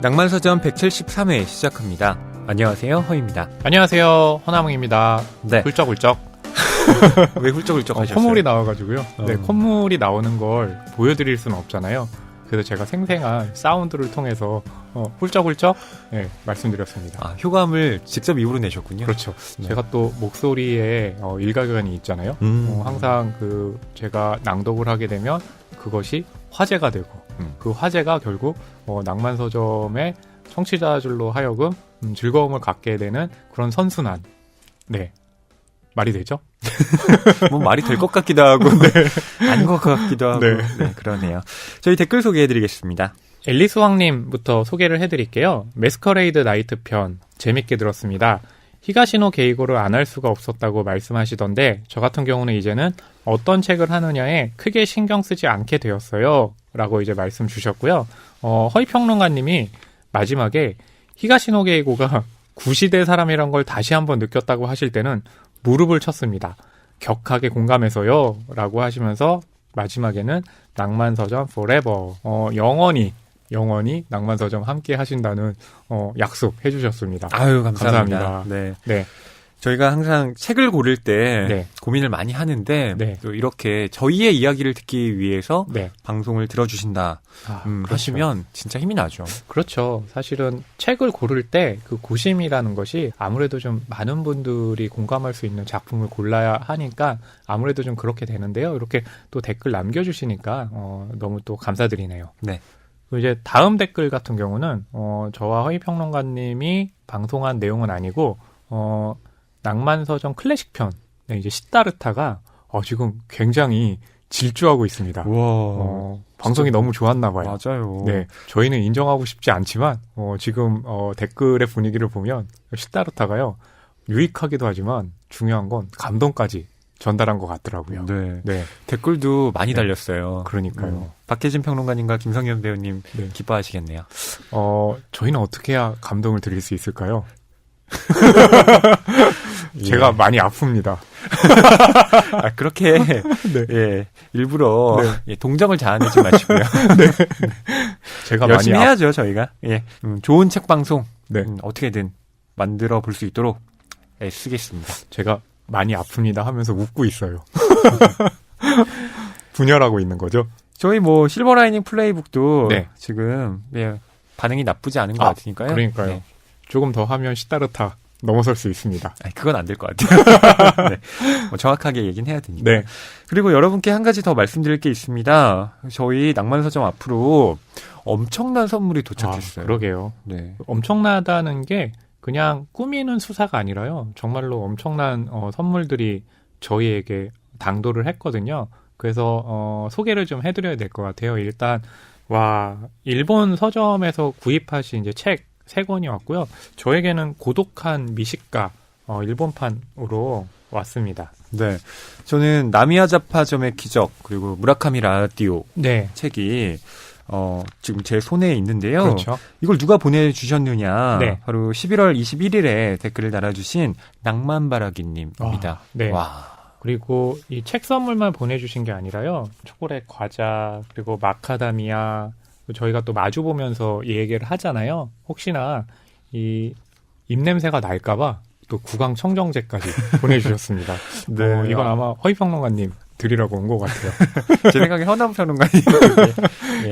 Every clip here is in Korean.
낭만서점 173회 시작합니다. 안녕하세요, 허입니다. 안녕하세요, 허나몽입니다. 네. 훌쩍훌쩍. 왜 훌쩍훌쩍 하셨어요? 콧물이 나와가지고요. 네, 콧물이 나오는 걸 보여드릴 수는 없잖아요. 그래서 제가 생생한 사운드를 통해서 훌쩍훌쩍 말씀드렸습니다. 아, 효감을 직접 입으로 내셨군요. 그렇죠. 네. 제가 또 목소리에 일가견이 있잖아요. 항상 제가 낭독을 하게 되면 그것이 화제가 되고 그 화제가 결국 낭만서점의 청취자들로 하여금 즐거움을 갖게 되는 그런 선순환. 네. 말이 되죠? 뭐 말이 될 것 같기도 하고 네. 아닌 것 같기도 하고 네. 네, 그러네요. 저희 댓글 소개해드리겠습니다. 앨리스 왕님부터 소개를 해드릴게요. 매스커레이드 나이트 편 재밌게 들었습니다. 히가시노 게이고를 안 할 수가 없었다고 말씀하시던데 저 같은 경우는 이제는 어떤 책을 하느냐에 크게 신경 쓰지 않게 되었어요. 라고 이제 말씀 주셨고요. 허위평론가님이 마지막에 히가시노 게이고가 구시대 사람이란 걸 다시 한번 느꼈다고 하실 때는 무릎을 쳤습니다. 격하게 공감해서요. 라고 하시면서 마지막에는 낭만서점 forever 영원히 낭만서점 함께 하신다는 약속해 주셨습니다. 아유, 감사합니다. 네. 저희가 항상 책을 고를 때 고민을 많이 하는데 또 이렇게 저희의 이야기를 듣기 위해서 방송을 들어주신다 그렇죠. 하시면 진짜 힘이 나죠. 그렇죠. 사실은 책을 고를 때 그 고심이라는 것이 아무래도 좀 많은 분들이 공감할 수 있는 작품을 골라야 하니까 아무래도 좀 그렇게 되는데요. 이렇게 또 댓글 남겨주시니까 너무 또 감사드리네요. 네. 이제 다음 댓글 같은 경우는 저와 허위평론가님이 방송한 내용은 아니고 낭만서점 클래식 편 이제 시다르타가 지금 굉장히 질주하고 있습니다. 방송이 너무 좋았나 봐요. 맞아요. 네, 저희는 인정하고 싶지 않지만 지금 댓글의 분위기를 보면 시다르타가요 유익하기도 하지만 중요한 건 감동까지 전달한 것 같더라고요. 네. 댓글도 많이 달렸어요. 그러니까요. 박혜진 평론가님과 김성현 배우님 기뻐하시겠네요. 저희는 어떻게 해야 감동을 드릴 수 있을까요? 제가 많이 아픕니다. 그렇게 일부러 동정을 자아내지 마시고요. 제가 열심히 많이 해야죠, 저희가. 좋은 책 방송 어떻게든 만들어 볼 수 있도록 쓰겠습니다. 제가 많이 아픕니다 하면서 웃고 있어요. 분열하고 있는 거죠. 저희 실버라이닝 플레이북도 지금 반응이 나쁘지 않은 것 같으니까요. 그러니까요. 조금 더 하면 시다르타 넘어설 수 있습니다. 그건 안 될 것 같아요. 정확하게 얘기는 해야 되니까. 그리고 여러분께 한 가지 더 말씀드릴 게 있습니다. 저희 낭만서점 앞으로 엄청난 선물이 도착했어요. 그러게요. 엄청나다는 게 그냥 꾸미는 수사가 아니라요. 정말로 엄청난 선물들이 저희에게 당도를 했거든요. 그래서 소개를 좀 해드려야 될 것 같아요. 일단 일본 서점에서 구입하신 이제 책 3권이 왔고요. 저에게는 고독한 미식가 일본판으로 왔습니다. 네, 저는 나미야 자파점의 기적 그리고 무라카미 라디오 책이 지금 제 손에 있는데요. 그렇죠. 이걸 누가 보내주셨느냐? 바로 11월 21일에 댓글을 달아주신 낭만바라기님입니다. 그리고 이 책 선물만 보내주신 게 아니라요. 초콜릿 과자 그리고 마카다미아 저희가 또 마주보면서 이 얘기를 하잖아요. 혹시나 이 입냄새가 날까봐 또 구강 청정제까지 보내주셨습니다. 이건 아마 허위평론가님 드리라고 온 것 같아요. 제 생각에 허남평론가님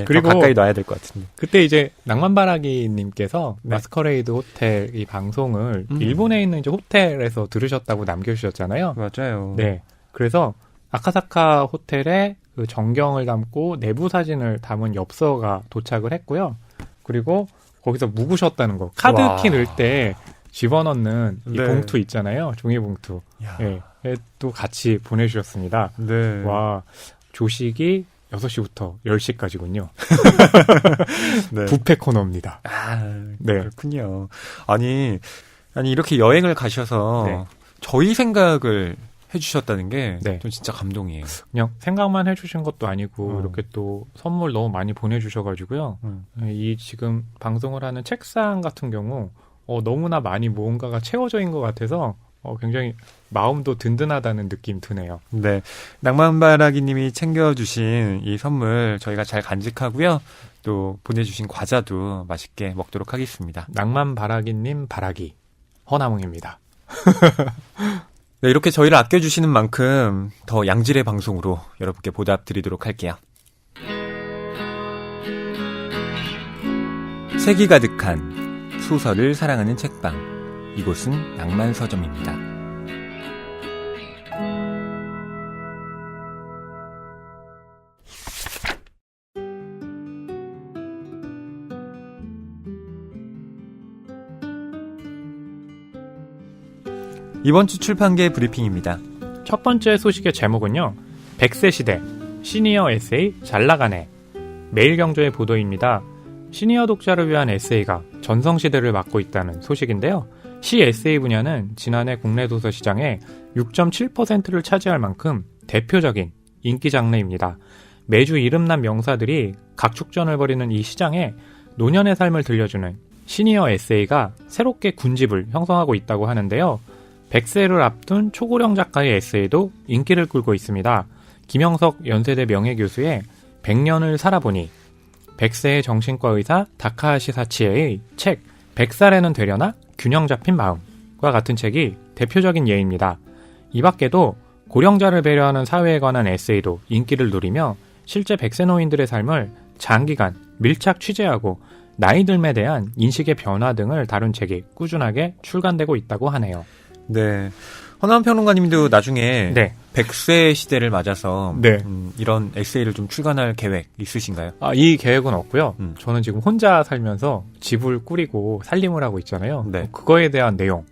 그리고 가까이 놔야 될 것 같은데. 그때 이제 낭만바라기님께서 마스커레이드 호텔 이 방송을 일본에 있는 이제 호텔에서 들으셨다고 남겨주셨잖아요. 맞아요. 그래서 아카사카 호텔에 그 전경을 담고 내부 사진을 담은 엽서가 도착을 했고요. 그리고 거기서 묵으셨다는 거. 카드키 넣을 때 집어넣는 이 봉투 있잖아요. 종이 봉투. 또 같이 보내주셨습니다. 조식이 6시부터 10시까지군요. 뷔페 코너입니다. 그렇군요. 아니 이렇게 여행을 가셔서 저희 생각을 해주셨다는 게 좀 진짜 감동이에요. 그냥 생각만 해주신 것도 아니고 이렇게 또 선물 너무 많이 보내주셔가지고요. 이 지금 방송을 하는 책상 같은 경우 너무나 많이 뭔가가 채워져 있는 것 같아서 굉장히 마음도 든든하다는 느낌 드네요. 네. 낭만바라기님이 챙겨주신 이 선물 저희가 잘 간직하고요. 또 보내주신 과자도 맛있게 먹도록 하겠습니다. 낭만바라기님 바라기 허나몽입니다. 네, 이렇게 저희를 아껴주시는 만큼 더 양질의 방송으로 여러분께 보답드리도록 할게요. 색이 가득한 소설을 사랑하는 책방, 이곳은 낭만서점입니다. 이번 주 출판계 브리핑입니다. 첫 번째 소식의 제목은요. 100세 시대 시니어 에세이 잘나가네. 매일경제의 보도입니다. 시니어 독자를 위한 에세이가 전성시대를 맡고 있다는 소식인데요. 시 에세이 분야는 지난해 국내 도서 시장의 6.7%를 차지할 만큼 대표적인 인기 장르입니다. 매주 이름난 명사들이 각축전을 벌이는 이 시장에 노년의 삶을 들려주는 시니어 에세이가 새롭게 군집을 형성하고 있다고 하는데요. 100세를 앞둔 초고령 작가의 에세이도 인기를 끌고 있습니다. 김영석 연세대 명예교수의 100년을 살아보니 100세의 정신과 의사 다카하시 사치에의 책 100살에는 되려나 균형 잡힌 마음과 같은 책이 대표적인 예입니다. 이 밖에도 고령자를 배려하는 사회에 관한 에세이도 인기를 누리며 실제 100세 노인들의 삶을 장기간 밀착 취재하고 나이 듦에 대한 인식의 변화 등을 다룬 책이 꾸준하게 출간되고 있다고 하네요. 네. 허나원 평론가님도 나중에 네. 100세 시대를 맞아서 네. 이런 에세이를 좀 출간할 계획 있으신가요? 이 계획은 없고요. 저는 지금 혼자 살면서 집을 꾸리고 살림을 하고 있잖아요. 네. 그거에 대한 내용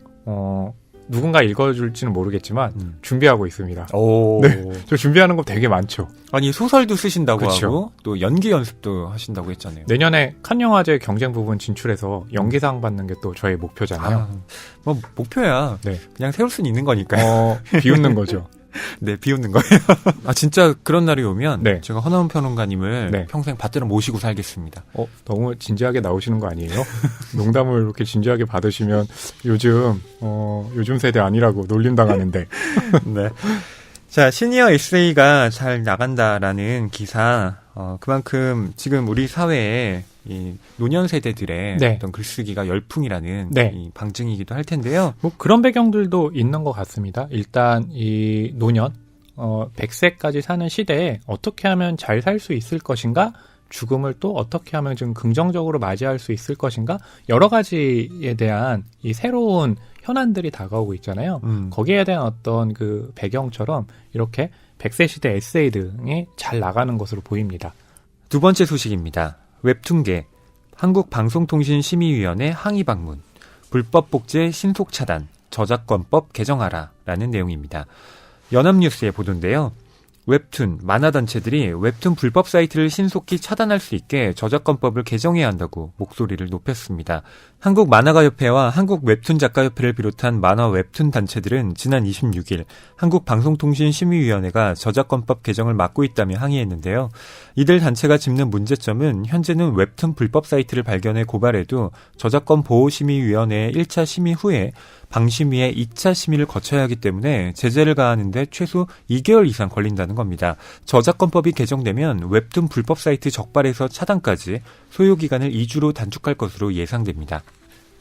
누군가 읽어줄지는 모르겠지만 준비하고 있습니다. 오. 네, 저 준비하는 거 되게 많죠. 아니 소설도 쓰신다고 그쵸. 하고 또 연기 연습도 하신다고 했잖아요. 내년에 칸 영화제 경쟁 부분 진출해서 연기상 받는 게 또 저의 목표잖아요. 뭐 목표야. 네. 그냥 세울 수는 있는 거니까요. 비웃는 거죠. 네, 비웃는 거예요. 진짜 그런 날이 오면 네. 제가 허나원 평론가님을 네. 평생 받들어 모시고 살겠습니다. 너무 진지하게 나오시는 거 아니에요? 농담을 이렇게 진지하게 받으시면 요즘 세대 아니라고 놀림당하는데. 네. 자, 시니어 에세이가 잘 나간다라는 기사, 그만큼 지금 우리 사회에 이 노년 세대들의 네. 어떤 글쓰기가 열풍이라는 네. 이 방증이기도 할 텐데요. 뭐 그런 배경들도 있는 것 같습니다. 일단 이 노년 100세까지 사는 시대에 어떻게 하면 잘 살 수 있을 것인가, 죽음을 또 어떻게 하면 좀 긍정적으로 맞이할 수 있을 것인가, 여러 가지에 대한 이 새로운 현안들이 다가오고 있잖아요. 거기에 대한 어떤 그 배경처럼 이렇게 100세 시대 에세이 등이 잘 나가는 것으로 보입니다. 두 번째 소식입니다. 웹툰계 한국방송통신심의위원회 항의 방문, 불법 복제 신속 차단, 저작권법 개정하라라는 내용입니다. 연합뉴스의 보도인데요. 웹툰, 만화단체들이 웹툰 불법 사이트를 신속히 차단할 수 있게 저작권법을 개정해야 한다고 목소리를 높였습니다. 한국만화가협회와 한국웹툰작가협회를 비롯한 만화 웹툰 단체들은 지난 26일 한국방송통신심의위원회가 저작권법 개정을 막고 있다며 항의했는데요. 이들 단체가 짚는 문제점은 현재는 웹툰 불법 사이트를 발견해 고발해도 저작권보호심의위원회의 1차 심의 후에 방심위의 2차 심의를 거쳐야 하기 때문에 제재를 가하는데 최소 2개월 이상 걸린다는 겁니다. 저작권법이 개정되면 웹툰 불법 사이트 적발에서 차단까지 소요기간을 2주로 단축할 것으로 예상됩니다.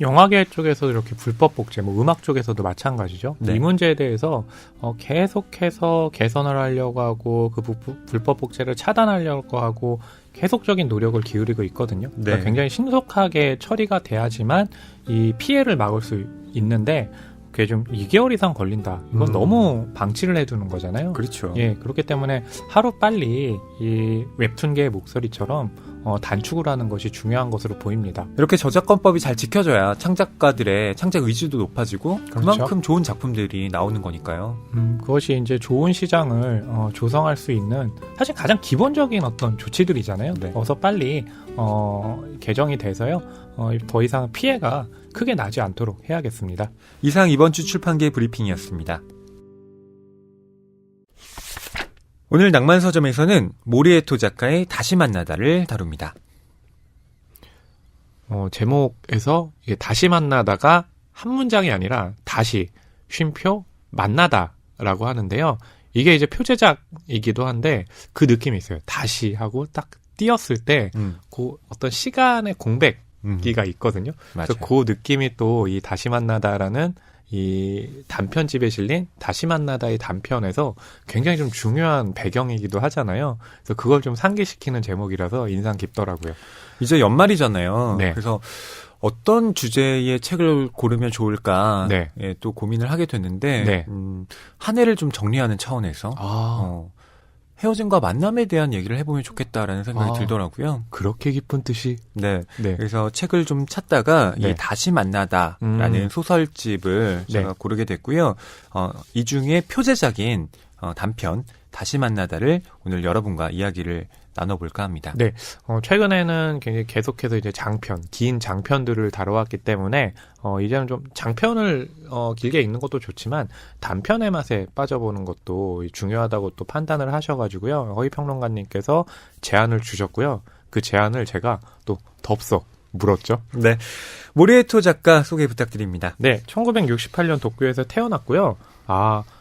영화계 쪽에서도 이렇게 불법 복제, 음악 쪽에서도 마찬가지죠. 네. 이 문제에 대해서 계속해서 개선을 하려고 하고 그 불법 복제를 차단하려고 하고 계속적인 노력을 기울이고 있거든요. 네. 그러니까 굉장히 신속하게 처리가 돼야지만 이 피해를 막을 수 있는데 그게 좀 2개월 이상 걸린다. 이건 너무 방치를 해두는 거잖아요. 그렇죠. 예, 그렇기 때문에 하루 빨리 이 웹툰계의 목소리처럼 단축을 하는 것이 중요한 것으로 보입니다. 이렇게 저작권법이 잘 지켜져야 창작가들의 창작 의지도 높아지고 그렇죠. 그만큼 좋은 작품들이 나오는 거니까요. 그것이 이제 좋은 시장을 조성할 수 있는 사실 가장 기본적인 어떤 조치들이잖아요. 네. 어서 빨리 개정이 돼서요. 더 이상 피해가 크게 나지 않도록 해야겠습니다. 이상 이번 주 출판계 브리핑이었습니다. 오늘 낭만서점에서는 모리에토 작가의 다시 만나다를 다룹니다. 제목에서 이게 다시 만나다가 한 문장이 아니라 다시 쉼표, 만나다라고 하는데요. 이게 이제 표제작이기도 한데 그 느낌이 있어요. 다시 하고 딱 띄었을 때 그 어떤 시간의 공백기가 있거든요. 맞아요. 그래서 그 느낌이 또 이 다시 만나다라는 이 단편집에 실린 다시 만나다의 단편에서 굉장히 좀 중요한 배경이기도 하잖아요. 그래서 그걸 좀 상기시키는 제목이라서 인상 깊더라고요. 이제 연말이잖아요. 네. 그래서 어떤 주제의 책을 고르면 좋을까 네. 예, 또 고민을 하게 됐는데 네. 한 해를 좀 정리하는 차원에서 헤어짐과 만남에 대한 얘기를 해보면 좋겠다라는 생각이 들더라고요. 그렇게 깊은 뜻이? 네. 네. 그래서 책을 좀 찾다가 네. 이 다시 만나다라는 소설집을 네. 제가 고르게 됐고요. 이 중에 표제작인 단편 다시 만나다를 오늘 여러분과 이야기를 나눠볼까 합니다. 네. 최근에는 굉장히 계속해서 이제 장편, 긴 장편들을 다뤄왔기 때문에, 이제는 좀 장편을, 길게 읽는 것도 좋지만, 단편의 맛에 빠져보는 것도 중요하다고 또 판단을 하셔가지고요. 허위평론가님께서 제안을 주셨고요. 그 제안을 제가 또 덥석 물었죠. 네. 모리에토 작가 소개 부탁드립니다. 네. 1968년 도쿄에서 태어났고요.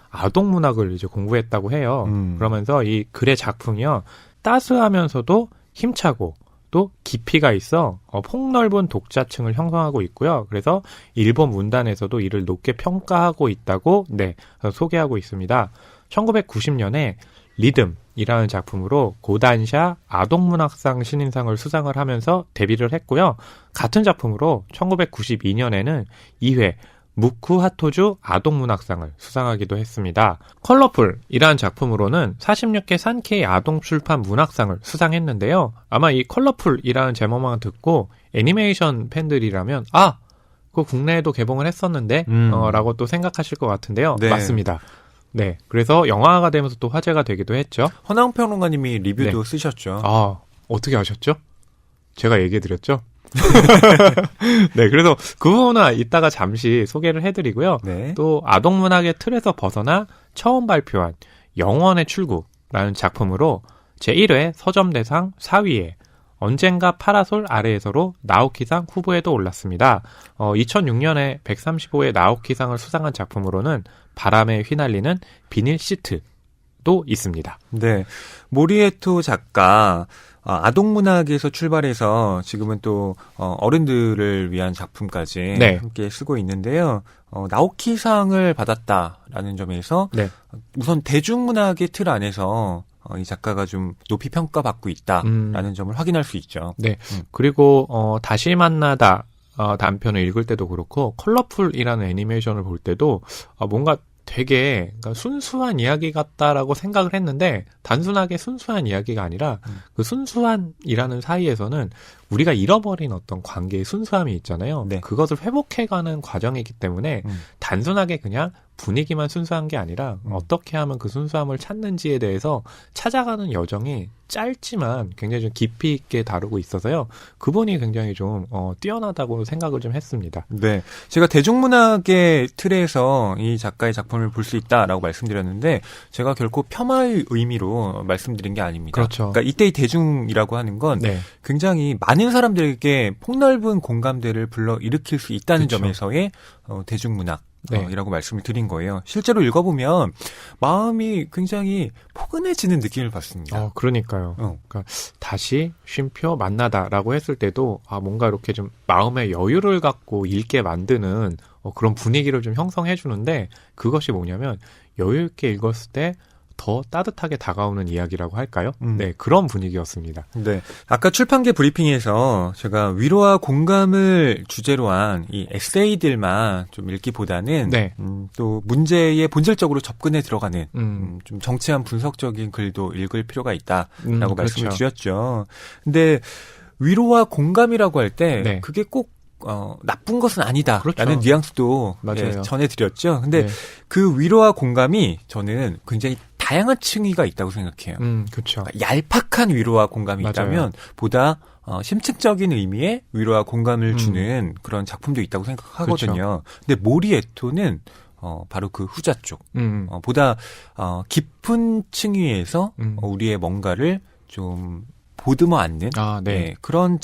아동문학을 이제 공부했다고 해요. 그러면서 이 글의 작품이요. 따스하면서도 힘차고 또 깊이가 있어 폭넓은 독자층을 형성하고 있고요. 그래서 일본 문단에서도 이를 높게 평가하고 있다고 소개하고 있습니다. 1990년에 리듬이라는 작품으로 고단샤 아동문학상 신인상을 수상을 하면서 데뷔를 했고요. 같은 작품으로 1992년에는 2회 무쿠 하토주 아동문학상을 수상하기도 했습니다. 컬러풀이라는 작품으로는 46회 산케이 아동출판 문학상을 수상했는데요. 아마 이 컬러풀이라는 제목만 듣고 애니메이션 팬들이라면 그거 국내에도 개봉을 했었는데 라고 또 생각하실 것 같은데요. 네. 맞습니다. 네, 그래서 영화가 되면서 또 화제가 되기도 했죠. 허나웅 평론가님이 리뷰도 쓰셨죠. 어떻게 아셨죠? 제가 얘기해드렸죠? 네, 그래서 그 부분은 이따가 잠시 소개를 해드리고요. 네. 또 아동문학의 틀에서 벗어나 처음 발표한 영원의 출구라는 작품으로 제1회 서점대상 4위에 언젠가 파라솔 아래에서로 나오키상 후보에도 올랐습니다. 2006년에 135회 나오키상을 수상한 작품으로는 바람에 휘날리는 비닐 시트도 있습니다. 네, 모리에토 작가 아동문학에서 출발해서 지금은 또 어른들을 위한 작품까지 함께 쓰고 있는데요. 나오키상을 받았다라는 점에서 우선 대중문학의 틀 안에서 이 작가가 좀 높이 평가받고 있다라는 점을 확인할 수 있죠. 네, 그리고 다시 만나다 단편을 읽을 때도 그렇고 컬러풀이라는 애니메이션을 볼 때도 뭔가 되게 순수한 이야기 같다라고 생각을 했는데 단순하게 순수한 이야기가 아니라 그 순수한이라는 사이에서는 우리가 잃어버린 어떤 관계의 순수함이 있잖아요. 네. 그것을 회복해가는 과정이기 때문에 단순하게 그냥 분위기만 순수한 게 아니라 어떻게 하면 그 순수함을 찾는지에 대해서 찾아가는 여정이 짧지만 굉장히 좀 깊이 있게 다루고 있어서요. 그분이 굉장히 좀 뛰어나다고 생각을 좀 했습니다. 네, 제가 대중문학의 틀에서 이 작가의 작품을 볼 수 있다라고 말씀드렸는데 제가 결코 폄하의 의미로 말씀드린 게 아닙니다. 그렇죠. 그러니까 이때 이 대중이라고 하는 건 굉장히 많은 사람들에게 폭넓은 공감대를 불러일으킬 수 있다는 점에서의 대중문학. 이라고 말씀을 드린 거예요. 실제로 읽어보면 마음이 굉장히 포근해지는 느낌을 받습니다. 그러니까요. 그러니까 다시 쉼표 만나다라고 했을 때도 뭔가 이렇게 좀 마음의 여유를 갖고 읽게 만드는 그런 분위기를 좀 형성해 주는데 그것이 뭐냐면 여유 있게 읽었을 때 더 따뜻하게 다가오는 이야기라고 할까요? 네, 그런 분위기였습니다. 네, 아까 출판계 브리핑에서 제가 위로와 공감을 주제로 한 이 에세이들만 좀 읽기보다는 또 문제에 본질적으로 접근해 들어가는 좀 정치한 분석적인 글도 읽을 필요가 있다라고 말씀을 드렸죠. 근데 위로와 공감이라고 할 때 그게 꼭 나쁜 것은 아니다라는 뉘앙스도 전해드렸죠. 근데 그 위로와 공감이 저는 굉장히 다양한 층위가 있다고 생각해요. 그렇죠. 그러니까 얄팍한 위로와 공감이 있다면 보다 심층적인 의미의 위로와 공감을 주는 그런 작품도 있다고 생각하거든요. 근데 모리에토는 바로 그 후자 쪽, 보다 깊은 층위에서 우리의 뭔가를 좀 보듬어 안는 그런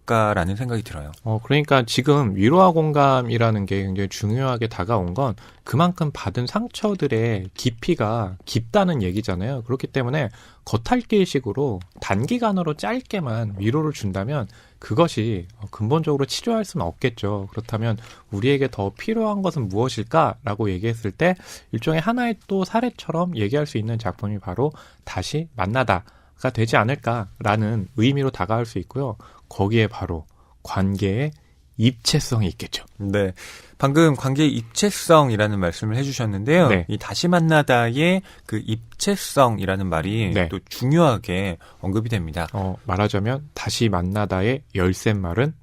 않을까라는 생각이 들어요. 그러니까 지금 위로와 공감이라는 게 굉장히 중요하게 다가온 건 그만큼 받은 상처들의 깊이가 깊다는 얘기잖아요. 그렇기 때문에 겉핥기식으로 단기간으로 짧게만 위로를 준다면 그것이 근본적으로 치료할 수는 없겠죠. 그렇다면 우리에게 더 필요한 것은 무엇일까라고 얘기했을 때 일종의 하나의 또 사례처럼 얘기할 수 있는 작품이 바로 다시 만나다가 되지 않을까라는 의미로 다가갈 수 있고요. 거기에 바로 관계의 입체성이 있겠죠. 네. 방금 관계의 입체성이라는 말씀을 해주셨는데요. 네. 이 다시 만나다의 그 입체성이라는 말이 네. 또 중요하게 언급이 됩니다. 말하자면 다시 만나다의 열쇠말은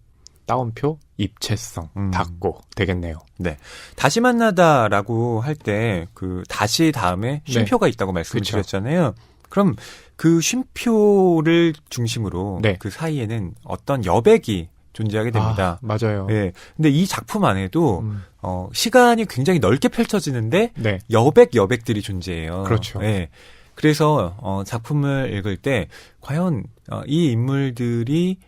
따옴표 입체성 닫고 되겠네요. 네. 다시 만나다라고 할 때 그 다시 다음에 쉼표가 있다고 말씀을 드렸잖아요. 그럼 그 쉼표를 중심으로 네. 그 사이에는 어떤 여백이 존재하게 됩니다. 맞아요. 네. 근데 이 작품 안에도 시간이 굉장히 넓게 펼쳐지는데 네. 여백들이 존재해요. 그렇죠. 네. 그래서 작품을 읽을 때 과연 이 인물들이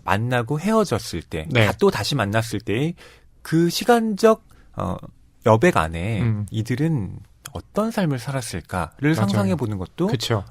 만나고 헤어졌을 때, 네. 또 다시 만났을 때 그 시간적 여백 안에 이들은 어떤 삶을 살았을까를 맞아요. 상상해 보는 것도 그쵸.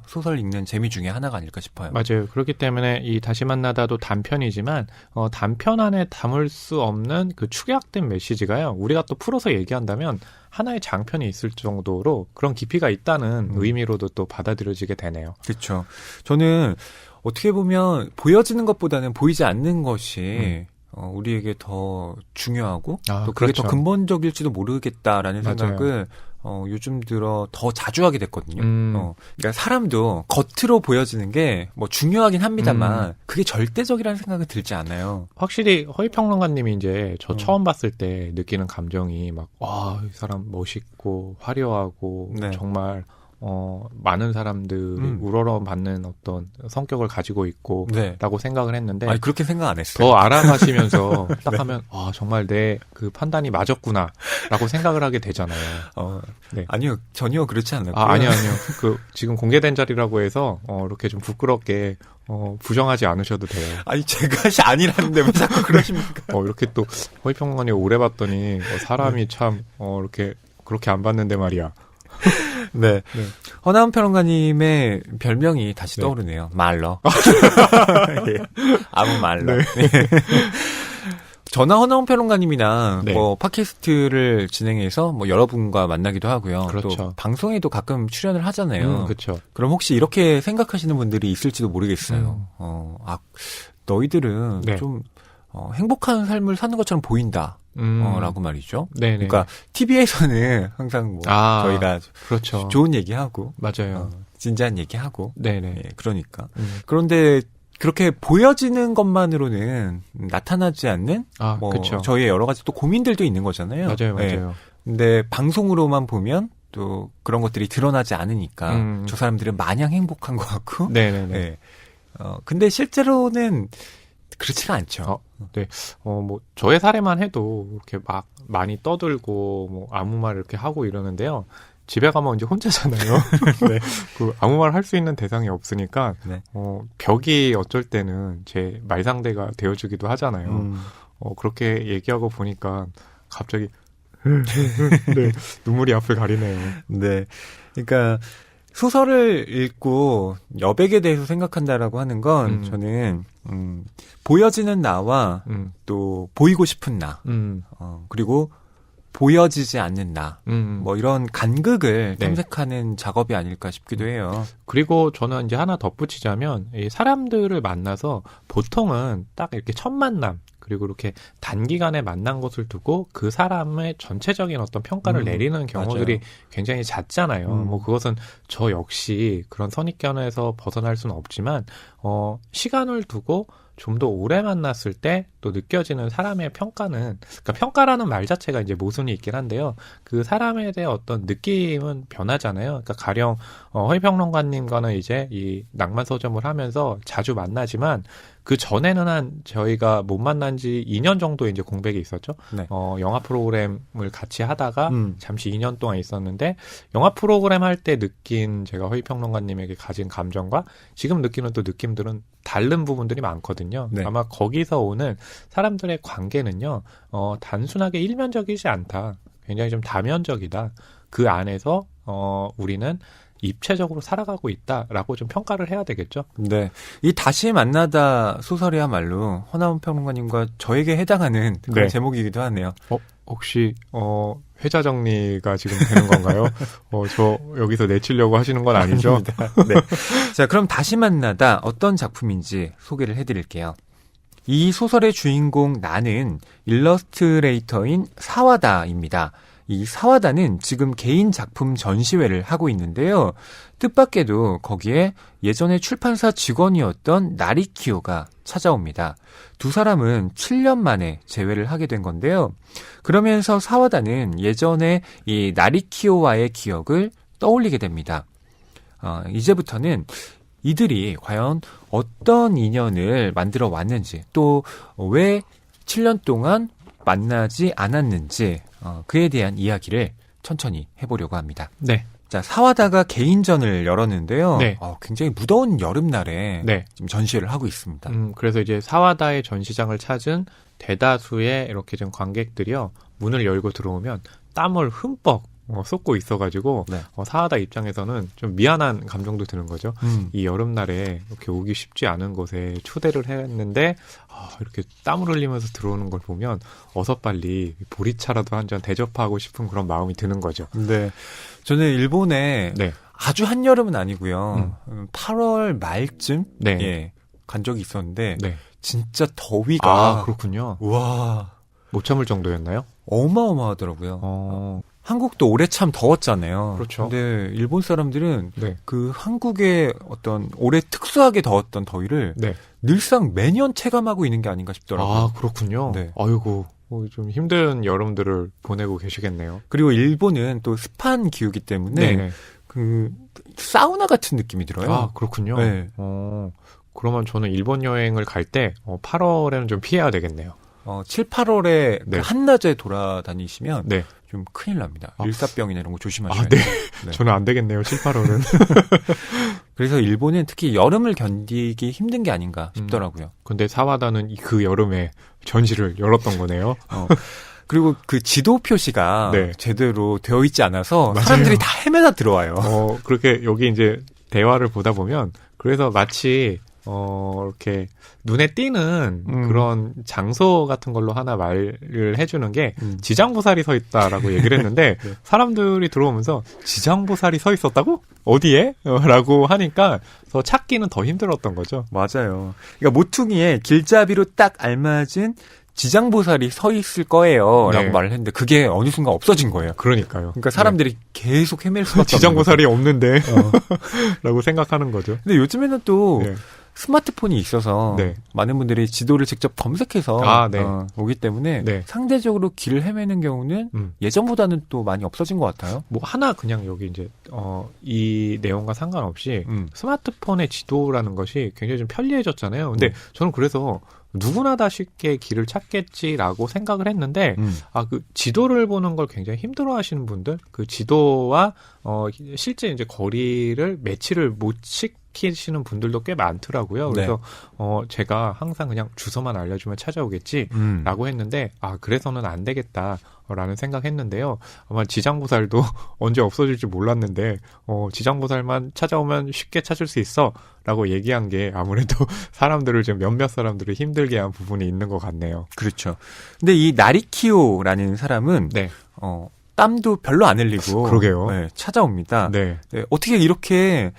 소설 읽는 재미 중에 하나가 아닐까 싶어요. 맞아요. 그렇기 때문에 이 다시 만나다도 단편이지만 단편 안에 담을 수 없는 그 축약된 메시지가요. 우리가 또 풀어서 얘기한다면 하나의 장편이 있을 정도로 그런 깊이가 있다는 의미로도 또 받아들여지게 되네요. 그렇죠. 저는 어떻게 보면 보여지는 것보다는 보이지 않는 것이 우리에게 더 중요하고 또 그게 그렇죠. 더 근본적일지도 모르겠다라는 맞아요. 생각을 요즘 들어 더 자주 하게 됐거든요. 그러니까 사람도 겉으로 보여지는 게 뭐 중요하긴 합니다만 그게 절대적이라는 생각은 들지 않아요. 확실히 허위평론가님이 이제 저 처음 봤을 때 느끼는 감정이 막 이 사람 멋있고 화려하고 네. 정말 많은 사람들이 우러러받는 어떤 성격을 가지고 있고 네. 라고 생각을 했는데 아니 그렇게 생각 안 했어요. 더 알아가시면서 딱 네. 하면 정말 내 그 판단이 맞았구나 라고 생각을 하게 되잖아요. 네. 아니요. 전혀 그렇지 않았고요. 아니요. 그 지금 공개된 자리라고 해서 이렇게 좀 부끄럽게 부정하지 않으셔도 돼요. 아니 제가 아니라는데 왜 자꾸 그러십니까? 이렇게 또 허위평론가님 오래 봤더니 사람이 참 이렇게 그렇게 안 봤는데 말이야. 네. 허나은 평론가님의 별명이 다시 떠오르네요. 말러. 예. 아무 말러. 네. 저나 허나은 평론가님이나 네. 뭐 팟캐스트를 진행해서 뭐 여러분과 만나기도 하고요. 그렇죠. 또 방송에도 가끔 출연을 하잖아요. 그렇죠. 그럼 혹시 이렇게 생각하시는 분들이 있을지도 모르겠어요. 너희들은 네. 좀 행복한 삶을 사는 것처럼 보인다. 라고 말이죠. 네네. 그러니까 TV에서는 항상 뭐 저희가 그렇죠. 좋은 얘기하고 맞아요. 진지한 얘기하고 네네. 예, 그러니까 그런데 그렇게 보여지는 것만으로는 나타나지 않는 뭐 그쵸. 저희의 여러 가지 또 고민들도 있는 거잖아요. 맞아요. 예. 근데 방송으로만 보면 또 그런 것들이 드러나지 않으니까 저 사람들은 마냥 행복한 것 같고. 네네네. 예. 근데 실제로는 그렇지가 않죠. 네. 뭐, 저의 사례만 해도 이렇게 막 많이 떠들고, 뭐, 아무 말 이렇게 하고 이러는데요. 집에 가면 이제 혼자잖아요. 네. 그, 아무 말 할 수 있는 대상이 없으니까, 네. 벽이 어쩔 때는 제 말상대가 되어주기도 하잖아요. 그렇게 얘기하고 보니까 갑자기, 네. 눈물이 앞을 가리네요. 네. 그러니까, 소설을 읽고 여백에 대해서 생각한다라고 하는 건 저는 보여지는 나와 또 보이고 싶은 나 그리고 보여지지 않는 나 뭐 이런 간극을 네. 탐색하는 작업이 아닐까 싶기도 해요. 그리고 저는 이제 하나 덧붙이자면 이 사람들을 만나서 보통은 딱 이렇게 첫 만남 그리고 이렇게 단기간에 만난 것을 두고 그 사람의 전체적인 어떤 평가를 내리는 경우들이 맞아요. 굉장히 잦잖아요. 뭐 그것은 저 역시 그런 선입견에서 벗어날 수는 없지만 시간을 두고 좀 더 오래 만났을 때 또 느껴지는 사람의 평가는 그러니까 평가라는 말 자체가 이제 모순이 있긴 한데요. 그 사람에 대한 어떤 느낌은 변하잖아요. 그러니까 가령 허위평론가님과는 이제 이 낭만 서점을 하면서 자주 만나지만 그 전에는 저희가 못 만난 지 2년 정도 이제 공백이 있었죠. 네. 영화 프로그램을 같이 하다가 잠시 2년 동안 있었는데 영화 프로그램 할 때 느낀 제가 허위평론가님에게 가진 감정과 지금 느끼는 또 느낌들은 다른 부분들이 많거든요. 네. 아마 거기서 오는 사람들의 관계는요, 단순하게 일면적이지 않다. 굉장히 좀 다면적이다. 그 안에서 우리는 입체적으로 살아가고 있다라고 좀 평가를 해야 되겠죠. 네. 이 다시 만나다 소설이야말로 허나운 평론가님과 저에게 해당하는 그런 네. 제목이기도 하네요. 혹시 회자 정리가 지금 되는 건가요? 저 여기서 내치려고 하시는 건 아니죠? 네. 자, 그럼 다시 만나다 어떤 작품인지 소개를 해드릴게요. 이 소설의 주인공 나는 일러스트레이터인 사와다입니다. 이 사와다는 지금 개인 작품 전시회를 하고 있는데요. 뜻밖에도 거기에 예전에 출판사 직원이었던 나리키오가 찾아옵니다. 두 사람은 7년 만에 재회를 하게 된 건데요. 그러면서 사와다는 예전에 이 나리키오와의 기억을 떠올리게 됩니다. 이제부터는 이들이 과연 어떤 인연을 만들어 왔는지, 또 왜 7년 동안 만나지 않았는지, 그에 대한 이야기를 천천히 해보려고 합니다. 네. 자, 사와다가 개인전을 열었는데요. 네. 굉장히 무더운 여름날에 네. 지금 전시회를 하고 있습니다. 그래서 이제 사와다의 전시장을 찾은 대다수의 이렇게 좀 관객들이요, 문을 열고 들어오면 땀을 흠뻑 쏟고 있어가지고, 네. 사와다 입장에서는 좀 미안한 감정도 드는 거죠. 이 여름날에 이렇게 오기 쉽지 않은 곳에 초대를 했는데, 이렇게 땀을 흘리면서 들어오는 걸 보면 어서 빨리 보리차라도 한 잔 대접하고 싶은 그런 마음이 드는 거죠. 네. 저는 일본에 네. 아주 한여름은 아니고요. 8월 말쯤 네. 예, 간 적이 있었는데 네. 진짜 더위가 그렇군요. 와, 못 참을 정도였나요? 어마어마하더라고요. 한국도 올해 참 더웠잖아요. 그렇죠. 근데 일본 사람들은 네. 그 한국의 어떤 올해 특수하게 더웠던 더위를 네. 늘상 매년 체감하고 있는 게 아닌가 싶더라고요. 그렇군요. 네. 아이고, 좀 힘든 여름들을 보내고 계시겠네요. 그리고 일본은 또 습한 기후기 때문에 네. 그 사우나 같은 느낌이 들어요. 그렇군요. 네. 그러면 저는 일본 여행을 갈 때 8월에는 좀 피해야 되겠네요. 7, 8월에 네. 한낮에 돌아다니시면 네. 좀 큰일 납니다. 일사병이나 이런 거 조심하셔야 네. 돼요. 네. 저는 안 되겠네요. 7, 8월은. 그래서 일본은 특히 여름을 견디기 힘든 게 아닌가 싶더라고요. 근데 사와다는 그 여름에 전시를 열었던 거네요. 그리고 그 지도 표시가 네. 제대로 되어 있지 않아서 맞아요. 사람들이 다 헤매다 들어와요. 그렇게 여기 이제 대화를 보다 보면 그래서 마치 이렇게 눈에 띄는 그런 장소 같은 걸로 하나 말을 해주는 게 지장보살이 서 있다라고 얘기를 했는데 네. 사람들이 들어오면서 지장보살이 서 있었다고? 어디에? 라고 하니까 더 찾기는 더 힘들었던 거죠. 맞아요. 그러니까 모퉁이에 길잡이로 딱 알맞은 지장보살이 서 있을 거예요. 네. 라고 말을 했는데 그게 어느 순간 없어진 거예요. 그러니까요. 그러니까 사람들이 계속 헤맬 수밖에 없는 지장보살이 없는데 라고 생각하는 거죠. 근데 요즘에는 또 네. 스마트폰이 있어서 네. 많은 분들이 지도를 직접 검색해서 네. 오기 때문에 네. 상대적으로 길을 헤매는 경우는 예전보다는 또 많이 없어진 것 같아요. 뭐 하나 그냥 여기 이제 이 내용과 상관없이 스마트폰의 지도라는 것이 굉장히 좀 편리해졌잖아요. 근데 저는 그래서 누구나 다 쉽게 길을 찾겠지라고 생각을 했는데 그 지도를 보는 걸 굉장히 힘들어하시는 분들, 그 지도와 실제 이제 거리를 매치를 못 시키시는 분들도 꽤 많더라고요. 그래서 제가 항상 그냥 주소만 알려주면 찾아오겠지라고 했는데 그래서는 안 되겠다라는 생각했는데요. 아마 지장보살도 언제 없어질지 몰랐는데 지장보살만 찾아오면 쉽게 찾을 수 있어라고 얘기한 게 아무래도 사람들을 좀 몇몇 사람들을 힘들게 한 부분이 있는 것 같네요. 그렇죠. 근데 이 나리키오라는 사람은 네. 땀도 별로 안 흘리고 그러게요. 네, 찾아옵니다. 네. 네, 어떻게 이렇게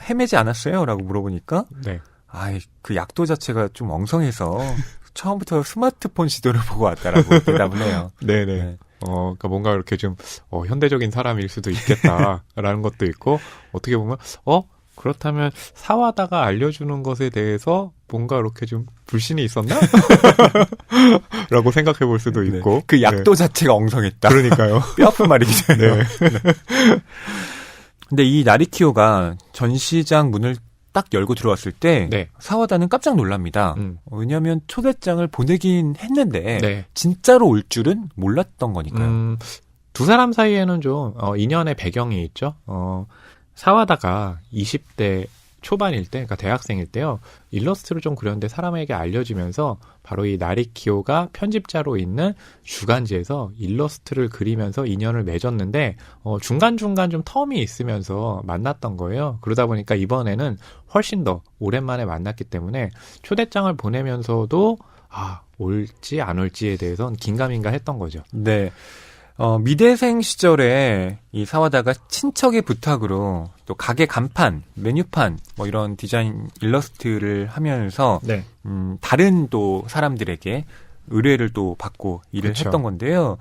헤매지 않았어요? 라고 물어보니까 네. 그 약도 자체가 좀 엉성해서 처음부터 스마트폰 지도를 보고 왔다라고 대답을 해요. 네네. 네. 그러니까 뭔가 이렇게 좀 현대적인 사람일 수도 있겠다라는 것도 있고 어떻게 보면 그렇다면 사와다가 알려주는 것에 대해서 뭔가 이렇게 좀 불신이 있었나? 라고 생각해 볼 수도 있고. 네. 그 약도 자체가 엉성했다. 그러니까요. 뼈 아픈 말이기도 해요. 네. 근데 이 나리키오가 전시장 문을 딱 열고 들어왔을 때 네. 사와다는 깜짝 놀랍니다. 왜냐하면 초대장을 보내긴 했는데 네. 진짜로 올 줄은 몰랐던 거니까요. 두 사람 사이에는 좀 인연의 배경이 있죠. 사와다가 20대 초반일 때, 그러니까 대학생일 때요, 일러스트를 좀 그렸는데 사람에게 알려지면서 바로 이 나리키오가 편집자로 있는 주간지에서 일러스트를 그리면서 인연을 맺었는데 중간중간 좀 텀이 있으면서 만났던 거예요. 그러다 보니까 이번에는 훨씬 더 오랜만에 만났기 때문에 초대장을 보내면서도 올지 안 올지에 대해서는 긴가민가 했던 거죠. 네. 미대생 시절에 이 사와다가 친척의 부탁으로 또 가게 간판, 메뉴판 뭐 이런 디자인 일러스트를 하면서 네. 다른 또 사람들에게 의뢰를 또 받고 일을 그쵸. 했던 건데요.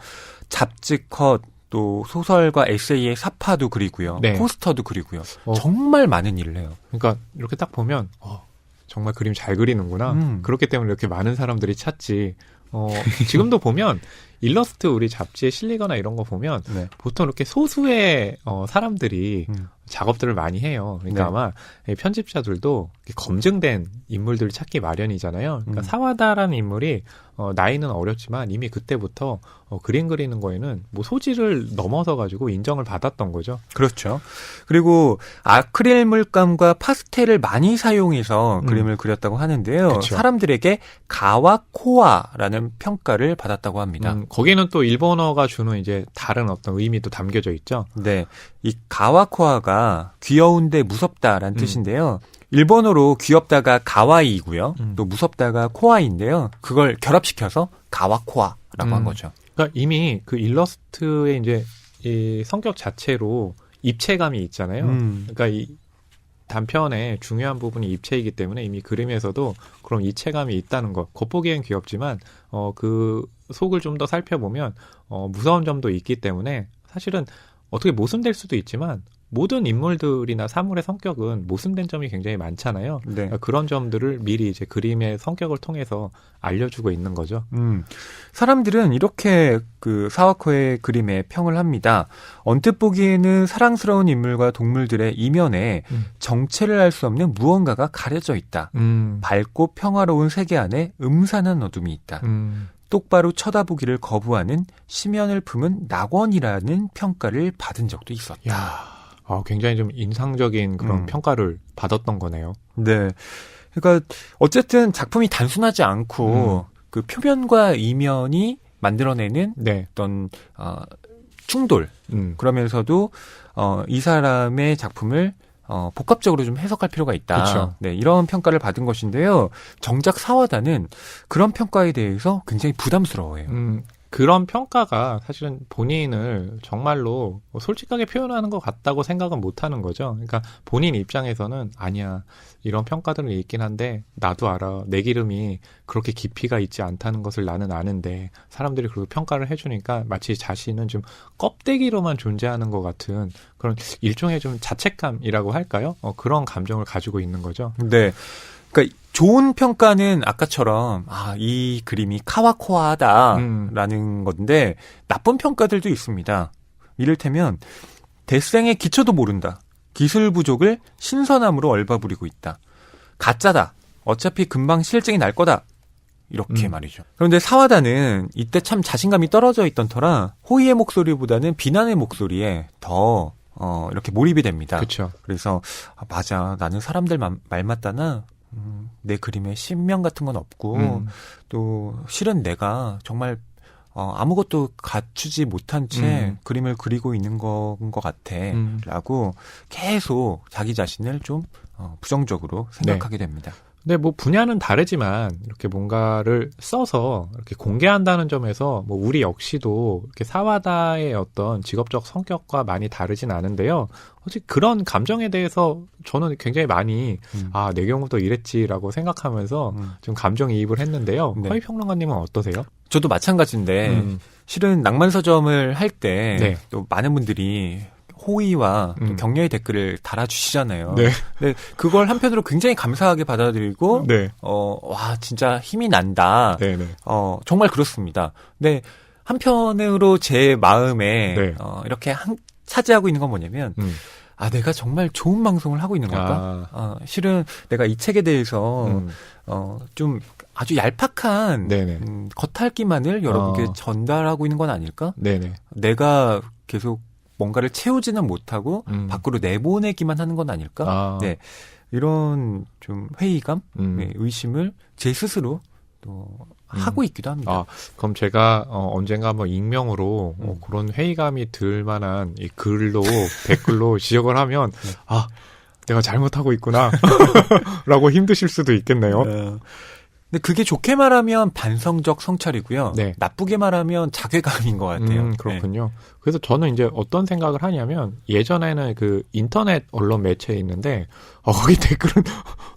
잡지 컷, 또 소설과 에세이의 사파도 그리고요. 네. 포스터도 그리고요. 정말 많은 일을 해요. 그러니까 이렇게 딱 보면 정말 그림 잘 그리는구나. 그렇기 때문에 이렇게 많은 사람들이 찾지. 지금도 보면 일러스트 우리 잡지에 실리거나 이런 거 보면 네. 보통 이렇게 소수의 사람들이 작업들을 많이 해요. 그러니까 네. 아마 편집자들도 검증된 인물들을 찾기 마련이잖아요. 그러니까 사와다라는 인물이 나이는 어렸지만 이미 그때부터 그림 그리는 거에는 뭐 소질을 넘어서 가지고 인정을 받았던 거죠. 그렇죠. 그리고 아크릴 물감과 파스텔을 많이 사용해서 그림을 그렸다고 하는데요. 그쵸. 사람들에게 가와코아라는 평가를 받았다고 합니다. 거기는 또 일본어가 주는 이제 다른 어떤 의미도 담겨져 있죠. 네. 이 가와코아가 귀여운데 무섭다라는 뜻인데요. 일본어로 귀엽다가 가와이고요. 또 무섭다가 코아이인데요. 그걸 결합시켜서 가와코아라고 한 거죠. 그러니까 이미 그 일러스트의 이제 이 성격 자체로 입체감이 있잖아요. 그러니까 이 단편의 중요한 부분이 입체이기 때문에 이미 그림에서도 그런 입체감이 있다는 것. 겉보기엔 귀엽지만 그 속을 좀 더 살펴보면 무서운 점도 있기 때문에 사실은 어떻게 모순될 수도 있지만 모든 인물들이나 사물의 성격은 모순된 점이 굉장히 많잖아요. 네. 그러니까 그런 점들을 미리 이제 그림의 성격을 통해서 알려주고 있는 거죠. 사람들은 이렇게 그 사와코의 그림에 평을 합니다. 언뜻 보기에는 사랑스러운 인물과 동물들의 이면에 정체를 알 수 없는 무언가가 가려져 있다. 밝고 평화로운 세계 안에 음산한 어둠이 있다. 똑바로 쳐다보기를 거부하는 심연을 품은 낙원이라는 평가를 받은 적도 있었다. 야. 굉장히 좀 인상적인 그런 평가를 받았던 거네요. 네. 그러니까 어쨌든 작품이 단순하지 않고 그 표면과 이면이 만들어내는 어떤 충돌. 그러면서도 이 사람의 작품을 복합적으로 좀 해석할 필요가 있다. 그쵸. 네, 이런 평가를 받은 것인데요. 정작 사와다는 그런 평가에 대해서 굉장히 부담스러워해요. 그런 평가가 사실은 본인을 정말로 솔직하게 표현하는 것 같다고 생각은 못하는 거죠. 그러니까 본인 입장에서는 아니야, 이런 평가들은 있긴 한데 나도 알아, 내 기름이 그렇게 깊이가 있지 않다는 것을 나는 아는데 사람들이 그렇게 평가를 해주니까 마치 자신은 좀 껍데기로만 존재하는 것 같은 그런 일종의 좀 자책감이라고 할까요? 그런 감정을 가지고 있는 거죠. 네. 그러니까 좋은 평가는 아까처럼 이 그림이 카와코아하다라는 건데 나쁜 평가들도 있습니다. 이를테면 대생의 기초도 모른다. 기술 부족을 신선함으로 얼버무리고 있다. 가짜다. 어차피 금방 실증이 날 거다. 이렇게 말이죠. 그런데 사와다는 이때 참 자신감이 떨어져 있던 터라 호의의 목소리보다는 비난의 목소리에 더 이렇게 몰입이 됩니다. 그렇죠. 그래서 맞아, 나는 사람들 말 맞다나 내 그림에 신명 같은 건 없고 또 실은 내가 정말 아무것도 갖추지 못한 채 그림을 그리고 있는 건 것 같아 라고 계속 자기 자신을 좀 부정적으로 생각하게 됩니다. 근데 뭐 분야는 다르지만 이렇게 뭔가를 써서 이렇게 공개한다는 점에서 뭐 우리 역시도 이렇게 사와다의 어떤 직업적 성격과 많이 다르진 않은데요. 혹시 그런 감정에 대해서 저는 굉장히 많이 내 경우도 이랬지라고 생각하면서 좀 감정이입을 했는데요. 네. 허위평론가님은 어떠세요? 저도 마찬가지인데 실은 낭만서점을 할 때 또 많은 분들이 호의와 또 격려의 댓글을 달아주시잖아요. 네. 근데 그걸 한편으로 굉장히 감사하게 받아들이고, 와, 진짜 힘이 난다. 네네. 정말 그렇습니다. 근데 한편으로 제 마음에 이렇게 차지하고 있는 건 뭐냐면, 내가 정말 좋은 방송을 하고 있는 걸까? 실은 내가 이 책에 대해서 좀 아주 얄팍한 겉핥기만을 여러분께 전달하고 있는 건 아닐까? 네네. 내가 계속 뭔가를 채우지는 못하고 밖으로 내보내기만 하는 건 아닐까? 네. 이런 좀 회의감, 의심을 제 스스로 또 하고 있기도 합니다. 그럼 제가 언젠가 한번 익명으로 그런 회의감이 들 만한 이 댓글로 지적을 하면 내가 잘못하고 있구나 라고 힘드실 수도 있겠네요. 근데 그게 좋게 말하면 반성적 성찰이고요. 네. 나쁘게 말하면 자괴감인 것 같아요. 그렇군요. 네. 그래서 저는 이제 어떤 생각을 하냐면 예전에는 그 인터넷 언론 매체에 있는데 거기 댓글은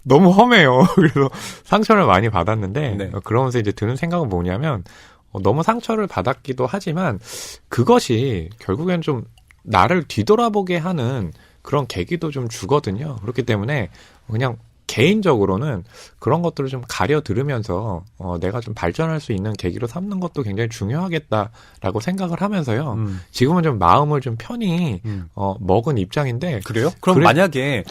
너무 험해요. 그래서 상처를 많이 받았는데 그러면서 이제 드는 생각은 뭐냐면 너무 상처를 받았기도 하지만 그것이 결국엔 좀 나를 뒤돌아보게 하는 그런 계기도 좀 주거든요. 그렇기 때문에 그냥 개인적으로는 그런 것들을 좀 가려 들으면서 내가 좀 발전할 수 있는 계기로 삼는 것도 굉장히 중요하겠다라고 생각을 하면서요. 지금은 좀 마음을 좀 편히 먹은 입장인데. 그래요? 그럼 만약에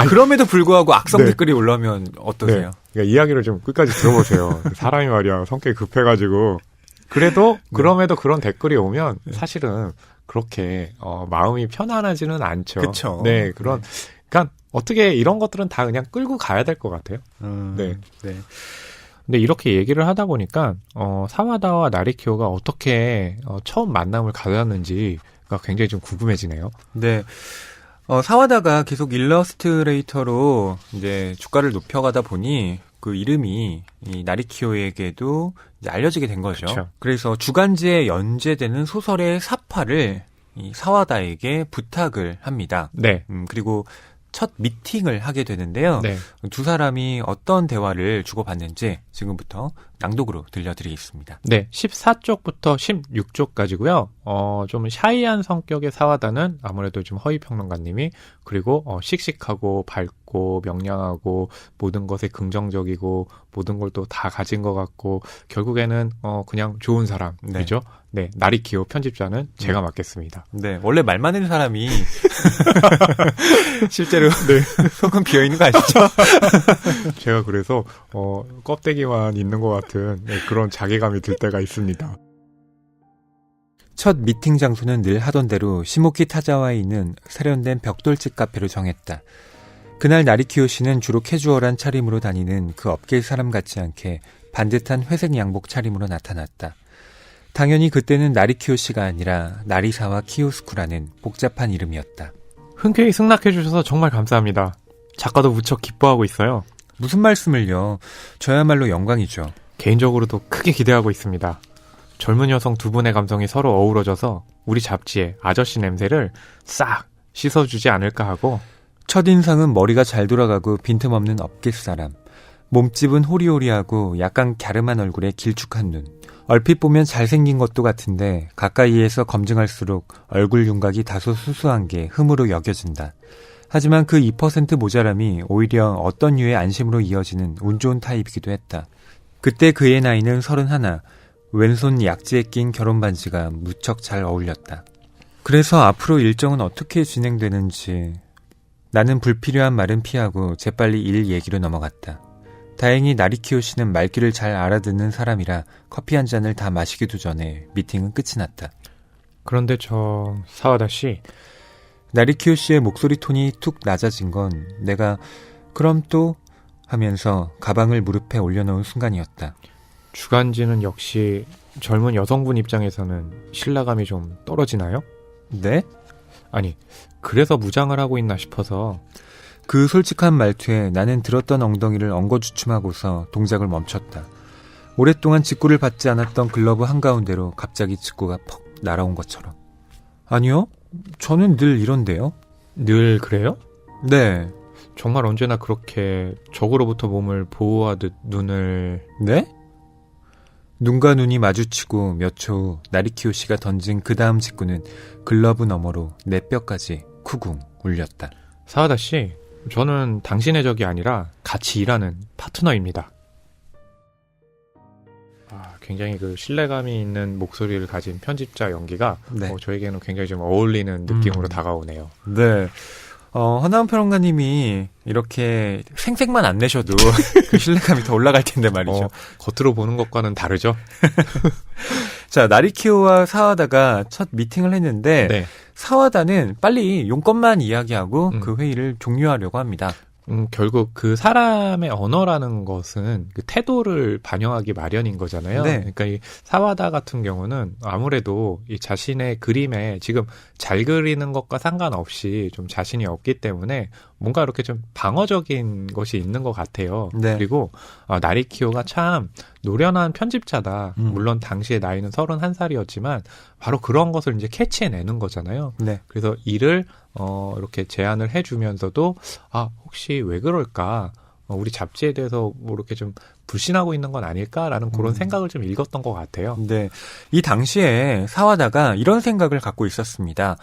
그럼에도 불구하고 악성 댓글이 올라오면 어떠세요? 그러니까 이야기를 좀 끝까지 들어보세요. 사람이 말이야 성격이 급해가지고. 그래도 그럼에도 그런 댓글이 오면 사실은 그렇게 마음이 편안하지는 않죠. 그렇죠. 네, 그러니까 어떻게 이런 것들은 다 그냥 끌고 가야 될 것 같아요. 네. 근데 이렇게 얘기를 하다 보니까 사와다와 나리키오가 어떻게 처음 만남을 가졌는지가 굉장히 좀 궁금해지네요. 네. 사와다가 계속 일러스트레이터로 이제 주가를 높여가다 보니 그 이름이 이 나리키오에게도 이제 알려지게 된 거죠. 그쵸. 그래서 주간지에 연재되는 소설의 사파를 이 사와다에게 부탁을 합니다. 네. 그리고 첫 미팅을 하게 되는데요. 네. 두 사람이 어떤 대화를 주고받는지 지금부터 낭독으로 들려드리겠습니다. 네, 14쪽부터 16쪽까지고요. 좀 샤이한 성격의 사와다는 아무래도 좀 허위평론가님이 그리고 씩씩하고 밝고 명량하고 모든 것에 긍정적이고 모든 걸 또 다 가진 것 같고 결국에는 그냥 좋은 사람이죠. 네, 나리키오 편집자는 제가 맡겠습니다. 네, 원래 말 많은 사람이 실제로 속은 비어 있는 거 아시죠? 제가 그래서 껍데기만 있는 것 같은 그런 자괴감이 들 때가 있습니다. 첫 미팅 장소는 늘 하던 대로 시모키 타자와에 있는 세련된 벽돌집 카페로 정했다. 그날 나리키오 씨는 주로 캐주얼한 차림으로 다니는 그 업계 사람 같지 않게 반듯한 회색 양복 차림으로 나타났다. 당연히 그때는 나리키오 씨가 아니라 나리사와 키요스쿠라는 복잡한 이름이었다. 흔쾌히 승낙해 주셔서 정말 감사합니다. 작가도 무척 기뻐하고 있어요. 무슨 말씀을요. 저야말로 영광이죠. 개인적으로도 크게 기대하고 있습니다. 젊은 여성 두 분의 감성이 서로 어우러져서 우리 잡지에 아저씨 냄새를 싹 씻어주지 않을까 하고. 첫인상은 머리가 잘 돌아가고 빈틈없는 업계사람. 몸집은 호리호리하고 약간 갸름한 얼굴에 길쭉한 눈. 얼핏 보면 잘생긴 것도 같은데 가까이에서 검증할수록 얼굴 윤곽이 다소 수수한 게 흠으로 여겨진다. 하지만 그 2% 모자람이 오히려 어떤 류의 안심으로 이어지는 운 좋은 타입이기도 했다. 그때 그의 나이는 31. 왼손 약지에 낀 결혼 반지가 무척 잘 어울렸다. 그래서 앞으로 일정은 어떻게 진행되는지 나는 불필요한 말은 피하고 재빨리 일 얘기로 넘어갔다. 다행히 나리키오 씨는 말귀를 잘 알아듣는 사람이라 커피 한 잔을 다 마시기도 전에 미팅은 끝이 났다. 그런데 사와다 씨. 나리키오 씨의 목소리 톤이 툭 낮아진 건 내가 그럼 또 하면서 가방을 무릎에 올려놓은 순간이었다. 주간지는 역시 젊은 여성분 입장에서는 신뢰감이 좀 떨어지나요? 네? 아니, 그래서 무장을 하고 있나 싶어서. 그 솔직한 말투에 나는 들었던 엉덩이를 엉거주춤하고서 동작을 멈췄다. 오랫동안 직구를 받지 않았던 글러브 한가운데로 갑자기 직구가 퍽 날아온 것처럼. 아니요, 저는 늘 이런데요. 늘 그래요? 네. 정말 언제나 그렇게 적으로부터 몸을 보호하듯 눈을... 네? 눈과 눈이 마주치고 몇 초 후 나리키오 씨가 던진 그 다음 직구는 글러브 너머로 내 뼈까지 쿠궁 울렸다. 사와다 씨, 저는 당신의 적이 아니라 같이 일하는 파트너입니다. 굉장히 그 신뢰감이 있는 목소리를 가진 편집자 연기가 저에게는 굉장히 좀 어울리는 느낌으로 다가오네요. 네. 허나운 평론가님이 이렇게 생색만 안 내셔도 그 신뢰감이 더 올라갈 텐데 말이죠. 겉으로 보는 것과는 다르죠. 자, 나리키오와 사와다가 첫 미팅을 했는데 네. 사와다는 빨리 용건만 이야기하고 그 회의를 종료하려고 합니다. 결국 그 사람의 언어라는 것은 그 태도를 반영하기 마련인 거잖아요. 네. 그러니까 이 사와다 같은 경우는 아무래도 이 자신의 그림에 지금 잘 그리는 것과 상관없이 좀 자신이 없기 때문에 뭔가 이렇게 좀 방어적인 것이 있는 것 같아요. 네. 그리고 나리키오가 참 노련한 편집자다. 물론 당시에 나이는 31살이었지만 바로 그런 것을 이제 캐치해내는 거잖아요. 네. 그래서 이를 이렇게 제안을 해주면서도 혹시 왜 그럴까? 우리 잡지에 대해서 뭐 이렇게 좀 불신하고 있는 건 아닐까라는 그런 생각을 좀 읽었던 것 같아요. 네, 이 당시에 사와다가 이런 생각을 갖고 있었습니다.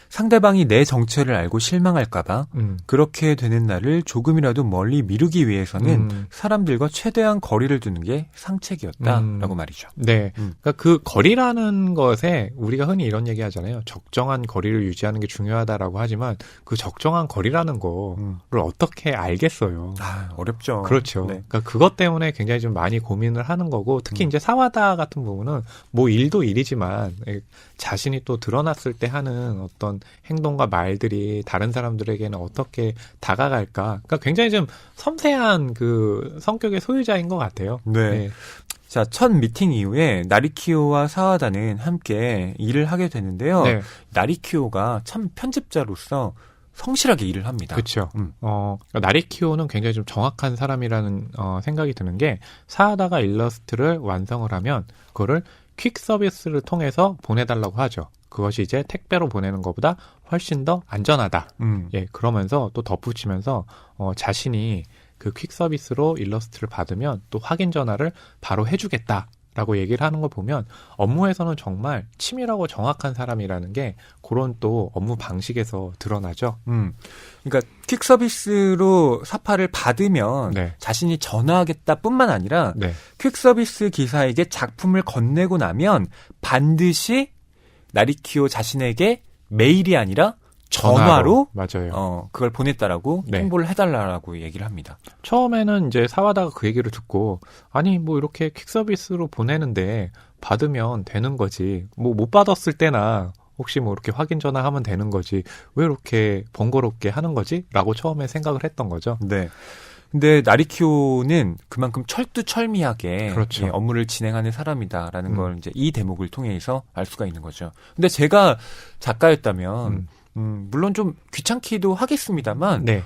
상대방이 내 정체를 알고 실망할까봐 그렇게 되는 날을 조금이라도 멀리 미루기 위해서는 사람들과 최대한 거리를 두는 게 상책이었다라고 말이죠. 네, 그러니까 그 거리라는 것에 우리가 흔히 이런 얘기하잖아요. 적정한 거리를 유지하는 게 중요하다라고 하지만 그 적정한 거리라는 거를 어떻게 알겠어요? 어렵죠. 그렇죠. 네. 그러니까 그것 때문에 굉장히 좀 많이 고민을 하는 거고 특히 이제 사와다 같은 부분은 뭐 일도 일이지만 자신이 또 드러났을 때 하는 어떤 행동과 말들이 다른 사람들에게는 어떻게 다가갈까? 그러니까 굉장히 좀 섬세한 그 성격의 소유자인 것 같아요. 네. 네. 자, 첫 미팅 이후에 나리키오와 사와다는 함께 일을 하게 되는데요. 네. 나리키오가 참 편집자로서 성실하게 일을 합니다. 그렇죠. 나리키오는 굉장히 좀 정확한 사람이라는 생각이 드는 게 사와다가 일러스트를 완성을 하면 그거를 퀵 서비스를 통해서 보내달라고 하죠. 그것이 이제 택배로 보내는 것보다 훨씬 더 안전하다. 예, 그러면서 또 덧붙이면서 자신이 그 퀵 서비스로 일러스트를 받으면 또 확인 전화를 바로 해주겠다라고 얘기를 하는 걸 보면 업무에서는 정말 치밀하고 정확한 사람이라는 게 그런 또 업무 방식에서 드러나죠. 그러니까 퀵 서비스로 사파를 받으면 네. 자신이 전화하겠다뿐만 아니라 네. 퀵 서비스 기사에게 작품을 건네고 나면 반드시 나리키오 자신에게 메일이 아니라 전화로 맞아요. 그걸 보냈다라고 네. 홍보를 해달라고 얘기를 합니다. 처음에는 이제 사와다가 그 얘기를 듣고 아니 뭐 이렇게 퀵 서비스로 보내는데 받으면 되는 거지. 뭐 못 받았을 때나 혹시 뭐 이렇게 확인 전화하면 되는 거지. 왜 이렇게 번거롭게 하는 거지? 라고 처음에 생각을 했던 거죠. 네. 근데 나리키오는 그만큼 철두철미하게 그렇죠. 예, 업무를 진행하는 사람이다라는 걸 이제 이 대목을 통해서 알 수가 있는 거죠. 근데 제가 작가였다면 물론 좀 귀찮기도 하겠습니다만 네.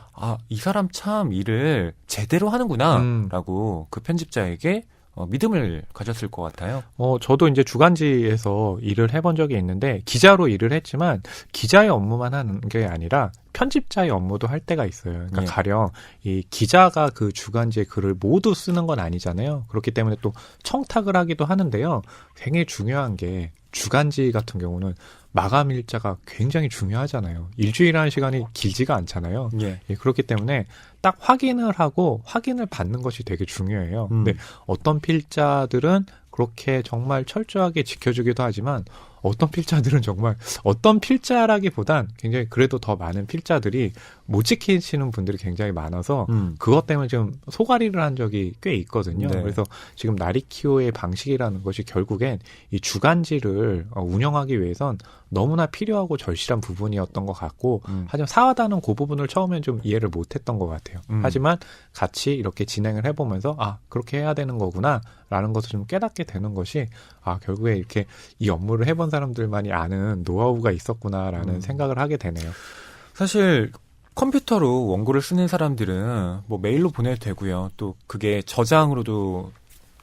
이 사람 참 일을 제대로 하는구나라고 그 편집자에게 믿음을 가졌을 것 같아요. 저도 이제 주간지에서 일을 해본 적이 있는데 기자로 일을 했지만 기자의 업무만 하는 게 아니라 편집자의 업무도 할 때가 있어요. 그러니까 가령 이 기자가 그 주간지의 글을 모두 쓰는 건 아니잖아요. 그렇기 때문에 또 청탁을 하기도 하는데요. 굉장히 중요한 게 주간지 같은 경우는 마감 일자가 굉장히 중요하잖아요. 일주일이라는 시간이 길지가 않잖아요. 예, 그렇기 때문에 딱 확인을 하고 확인을 받는 것이 되게 중요해요. 근데 어떤 필자들은 그렇게 정말 철저하게 지켜주기도 하지만 어떤 필자들은 정말 어떤 필자라기보단 굉장히 그래도 더 많은 필자들이 못 지키시는 분들이 굉장히 많아서 그것 때문에 좀 소가리를 한 적이 꽤 있거든요. 네. 그래서 지금 나리키오의 방식이라는 것이 결국엔 이 주간지를 운영하기 위해선 너무나 필요하고 절실한 부분이었던 것 같고 하지만 사와다는 그 부분을 처음엔 좀 이해를 못했던 것 같아요. 하지만 같이 이렇게 진행을 해보면서 그렇게 해야 되는 거구나 라는 것을 좀 깨닫게 되는 것이 결국에 이렇게 이 업무를 해본 사람들만이 아는 노하우가 있었구나라는 생각을 하게 되네요. 사실 컴퓨터로 원고를 쓰는 사람들은 뭐 메일로 보내도 되고요. 또 그게 저장으로도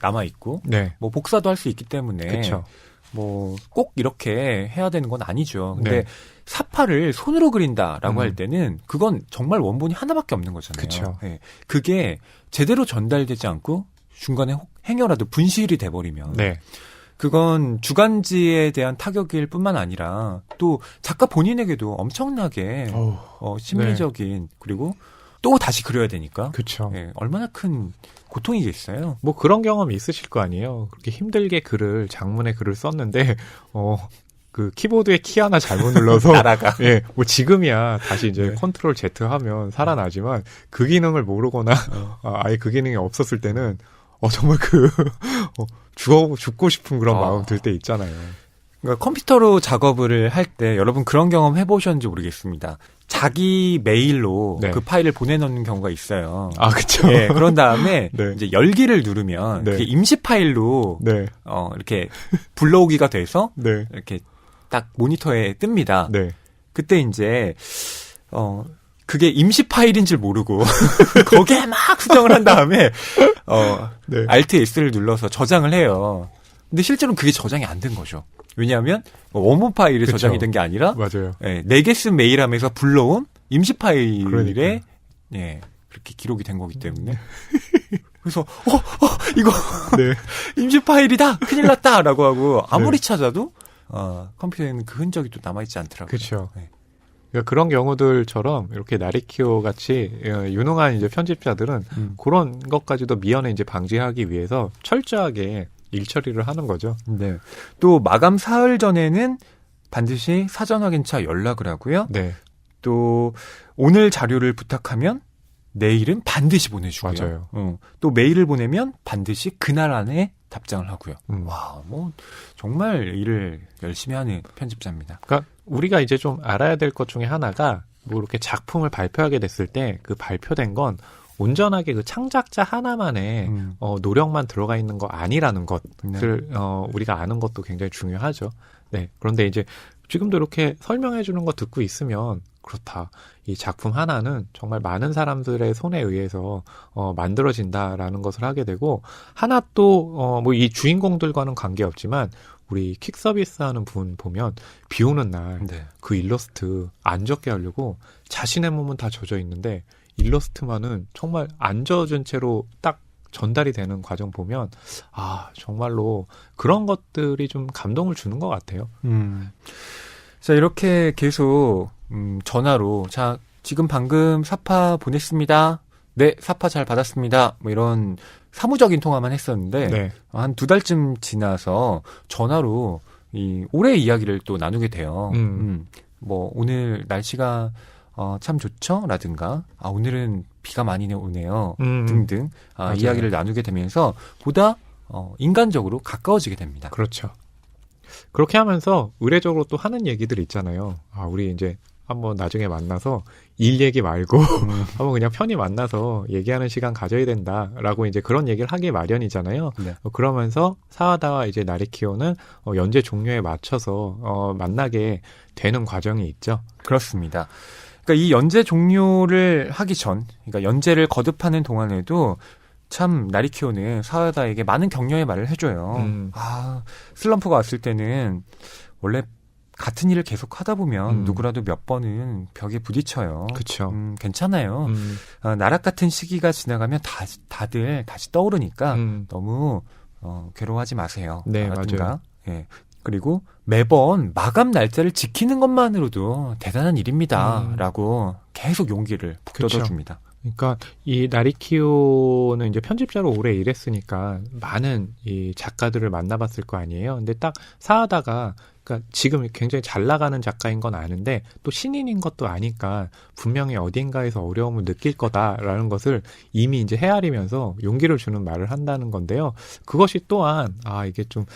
남아있고 네. 뭐 복사도 할 수 있기 때문에 그쵸. 뭐 꼭 이렇게 해야 되는 건 아니죠. 근데 네. 사파를 손으로 그린다라고 할 때는 그건 정말 원본이 하나밖에 없는 거잖아요. 그쵸. 네. 그게 제대로 전달되지 않고 중간에 행여라도 분실이 돼버리면 네. 그건 주간지에 대한 타격일 뿐만 아니라 또 작가 본인에게도 엄청나게 심리적인 네. 그리고 또 다시 그려야 되니까 그렇죠. 예, 얼마나 큰 고통이겠어요. 뭐 그런 경험이 있으실 거 아니에요. 그렇게 힘들게 장문의 글을 썼는데 그 키보드에 키 하나 잘못 눌러서 날아가. 예, 뭐 지금이야 다시 이제 네. 컨트롤 Z 하면 살아나지만 그 기능을 모르거나 아예 그 기능이 없었을 때는 정말 죽고 싶은 그런 마음 들 때 있잖아요. 그러니까 컴퓨터로 작업을 할 때 여러분 그런 경험 해보셨는지 모르겠습니다. 자기 메일로 네. 그 파일을 보내놓는 경우가 있어요. 아, 그쵸. 네, 그런 다음에 네. 이제 열기를 누르면 네. 그게 임시 파일로 네. 이렇게 불러오기가 돼서 네. 이렇게 딱 모니터에 뜹니다. 네. 그때 이제 그게 임시 파일인 줄 모르고 거기에 막 수정을 한 다음에 네. Alt S를 눌러서 저장을 해요. 근데 실제로는 그게 저장이 안 된 거죠. 왜냐하면 원본 파일이 그쵸. 저장이 된 게 아니라 맞아요. 내게 쓴 메일 하면서 불러온 임시 파일에 그러니까요. 그렇게 기록이 된 거기 때문에 그래서 이거 네. 임시 파일이다 큰일 났다라고 하고 아무리 찾아도 컴퓨터에는 그 흔적이 또 남아있지 않더라고요. 그렇죠. 네. 그러니까 그런 경우들처럼 이렇게 나리키오 같이 유능한 이제 편집자들은 그런 것까지도 미연에 이제 방지하기 위해서 철저하게 일 처리를 하는 거죠. 네. 또 마감 사흘 전에는 반드시 사전 확인차 연락을 하고요. 네. 또 오늘 자료를 부탁하면 내일은 반드시 보내주고요. 맞아요. 또 메일을 보내면 반드시 그날 안에 답장을 하고요. 와, 뭐 정말 일을 열심히 하는 편집자입니다. 그러니까 우리가 이제 좀 알아야 될 것 중에 하나가 뭐 이렇게 작품을 발표하게 됐을 때 그 발표된 건 온전하게 그 창작자 하나만의 노력만 들어가 있는 거 아니라는 것을 우리가 아는 것도 굉장히 중요하죠. 네. 그런데 이제 지금도 이렇게 설명해 주는 거 듣고 있으면 그렇다. 이 작품 하나는 정말 많은 사람들의 손에 의해서 만들어진다라는 것을 하게 되고 하나 또 뭐 이 주인공들과는 관계없지만 우리 퀵 서비스 하는 분 보면 비 오는 날 그 일러스트 안 젖게 하려고 자신의 몸은 다 젖어 있는데 일러스트만은 정말 안 젖은 채로 딱 전달이 되는 과정 보면 정말로 그런 것들이 좀 감동을 주는 것 같아요. 자, 이렇게 계속 전화로 자, 지금 방금 사파 보냈습니다. 네, 사파 잘 받았습니다. 뭐 이런 사무적인 통화만 했었는데 한 2달쯤 지나서 전화로 이 올해의 이야기를 또 나누게 돼요. 뭐 오늘 날씨가 참 좋죠? 라든가 오늘은 비가 많이 오네요. 등등 이야기를 나누게 되면서 보다 인간적으로 가까워지게 됩니다. 그렇죠. 그렇게 하면서 의례적으로 또 하는 얘기들 있잖아요. 우리 이제 한번 나중에 만나서 일 얘기 말고 한번 그냥 편히 만나서 얘기하는 시간 가져야 된다라고 이제 그런 얘기를 하기 마련이잖아요. 네. 그러면서 사하다와 이제 나리키오는 연재 종료에 맞춰서 만나게 되는 과정이 있죠. 그렇습니다. 그러니까 이 연재 종료를 하기 전, 그러니까 연재를 거듭하는 동안에도 참 나리키오는 사하다에게 많은 격려의 말을 해줘요. 슬럼프가 왔을 때는 원래 같은 일을 계속 하다 보면 누구라도 몇 번은 벽에 부딪혀요. 그렇죠. 괜찮아요. 나락 같은 시기가 지나가면 다들 다시 떠오르니까 너무 괴로워하지 마세요. 네, 맞아요. 예. 그리고 매번 마감 날짜를 지키는 것만으로도 대단한 일입니다. 라고 계속 용기를 북돋아줍니다. 그러니까 이 나리키오는 이제 편집자로 오래 일했으니까 많은 이 작가들을 만나봤을 거 아니에요. 근데 딱 사하다가 그러니까 지금 굉장히 잘 나가는 작가인 건 아는데 또 신인인 것도 아니까 분명히 어딘가에서 어려움을 느낄 거다라는 것을 이미 이제 헤아리면서 용기를 주는 말을 한다는 건데요. 그것이 또한 이게 좀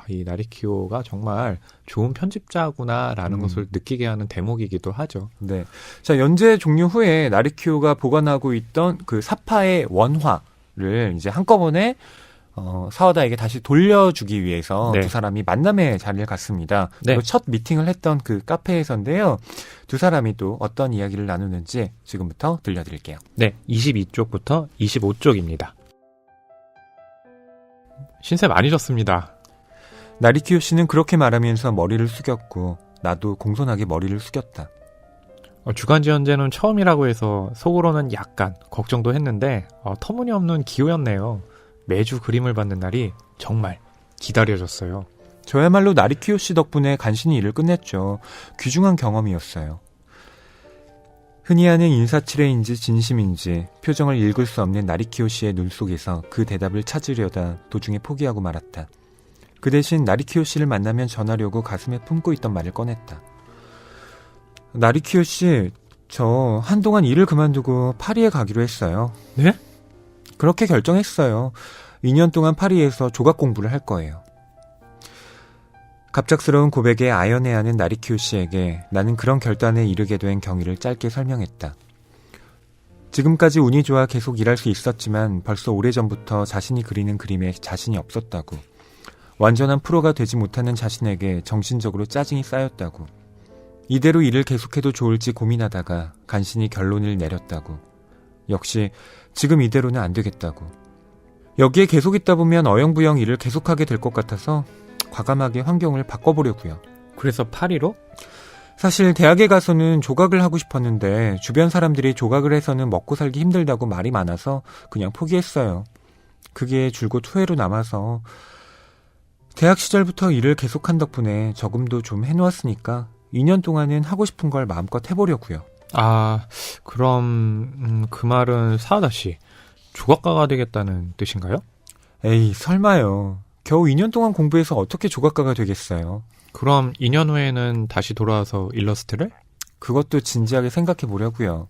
이 나리키오가 정말 좋은 편집자구나라는 것을 느끼게 하는 대목이기도 하죠. 네. 자, 연재 종료 후에 나리키오가 보관하고 있던 그 사파의 원화를 이제 한꺼번에 사하다에게 다시 돌려주기 위해서 두 사람이 만남의 자리를 갔습니다. 그리고 첫 미팅을 했던 그 카페에서인데요. 두 사람이 또 어떤 이야기를 나누는지 지금부터 들려드릴게요. 네, 22쪽부터 25쪽입니다. 신세 많이 졌습니다. 나리키오 씨는 그렇게 말하면서 머리를 숙였고 나도 공손하게 머리를 숙였다. 주간지 연재는 처음이라고 해서 속으로는 약간 걱정도 했는데 터무니없는 기호였네요. 매주 그림을 받는 날이 정말 기다려졌어요. 저야말로 나리키오 씨 덕분에 간신히 일을 끝냈죠. 귀중한 경험이었어요. 흔히 하는 인사치레인지 진심인지 표정을 읽을 수 없는 나리키오 씨의 눈 속에서 그 대답을 찾으려다 도중에 포기하고 말았다. 그 대신 나리키오 씨를 만나면 전하려고 가슴에 품고 있던 말을 꺼냈다. 나리키오 씨, 저 한동안 일을 그만두고 파리에 가기로 했어요. 네? 그렇게 결정했어요. 2년 동안 파리에서 조각 공부를 할 거예요. 갑작스러운 고백에 아연해하는 나리키오 씨에게 나는 그런 결단에 이르게 된 경위를 짧게 설명했다. 지금까지 운이 좋아 계속 일할 수 있었지만 벌써 오래전부터 자신이 그리는 그림에 자신이 없었다고. 완전한 프로가 되지 못하는 자신에게 정신적으로 짜증이 쌓였다고. 이대로 일을 계속해도 좋을지 고민하다가 간신히 결론을 내렸다고. 역시 지금 이대로는 안 되겠다고. 여기에 계속 있다 보면 어영부영 일을 계속하게 될 것 같아서 과감하게 환경을 바꿔보려고요. 그래서 파리로? 사실 대학에 가서는 조각을 하고 싶었는데 주변 사람들이 조각을 해서는 먹고 살기 힘들다고 말이 많아서 그냥 포기했어요. 그게 줄곧 후회로 남아서 대학 시절부터 일을 계속한 덕분에 저금도 좀 해놓았으니까 2년 동안은 하고 싶은 걸 마음껏 해보려고요. 아, 그럼 그 말은 사하다 씨, 조각가가 되겠다는 뜻인가요? 에이, 설마요. 겨우 2년 동안 공부해서 어떻게 조각가가 되겠어요. 그럼 2년 후에는 다시 돌아와서 일러스트를? 그것도 진지하게 생각해 보려고요.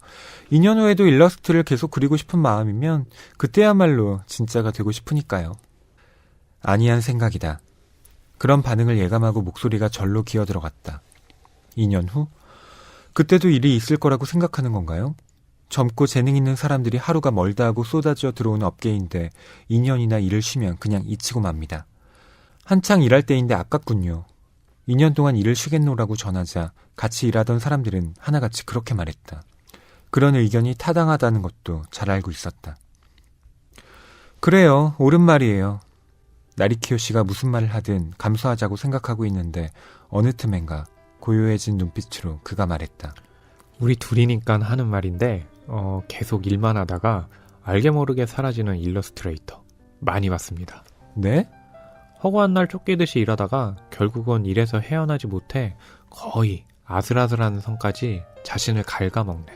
2년 후에도 일러스트를 계속 그리고 싶은 마음이면 그때야말로 진짜가 되고 싶으니까요. 아니한 생각이다. 그런 반응을 예감하고 목소리가 절로 기어들어갔다. 2년 후? 그때도 일이 있을 거라고 생각하는 건가요? 젊고 재능 있는 사람들이 하루가 멀다 하고 쏟아져 들어오는 업계인데 2년이나 일을 쉬면 그냥 잊히고 맙니다. 한창 일할 때인데 아깝군요. 2년 동안 일을 쉬겠노라고 전하자 같이 일하던 사람들은 하나같이 그렇게 말했다. 그런 의견이 타당하다는 것도 잘 알고 있었다. 그래요. 옳은 말이에요. 나리키오 씨가 무슨 말을 하든 감수하자고 생각하고 있는데 어느 틈엔가 고요해진 눈빛으로 그가 말했다. 우리 둘이니까 하는 말인데 계속 일만 하다가 알게 모르게 사라지는 일러스트레이터 많이 봤습니다. 네? 허구한 날 쫓기듯이 일하다가 결국은 일에서 헤어나지 못해 거의 아슬아슬한 선까지 자신을 갉아먹는.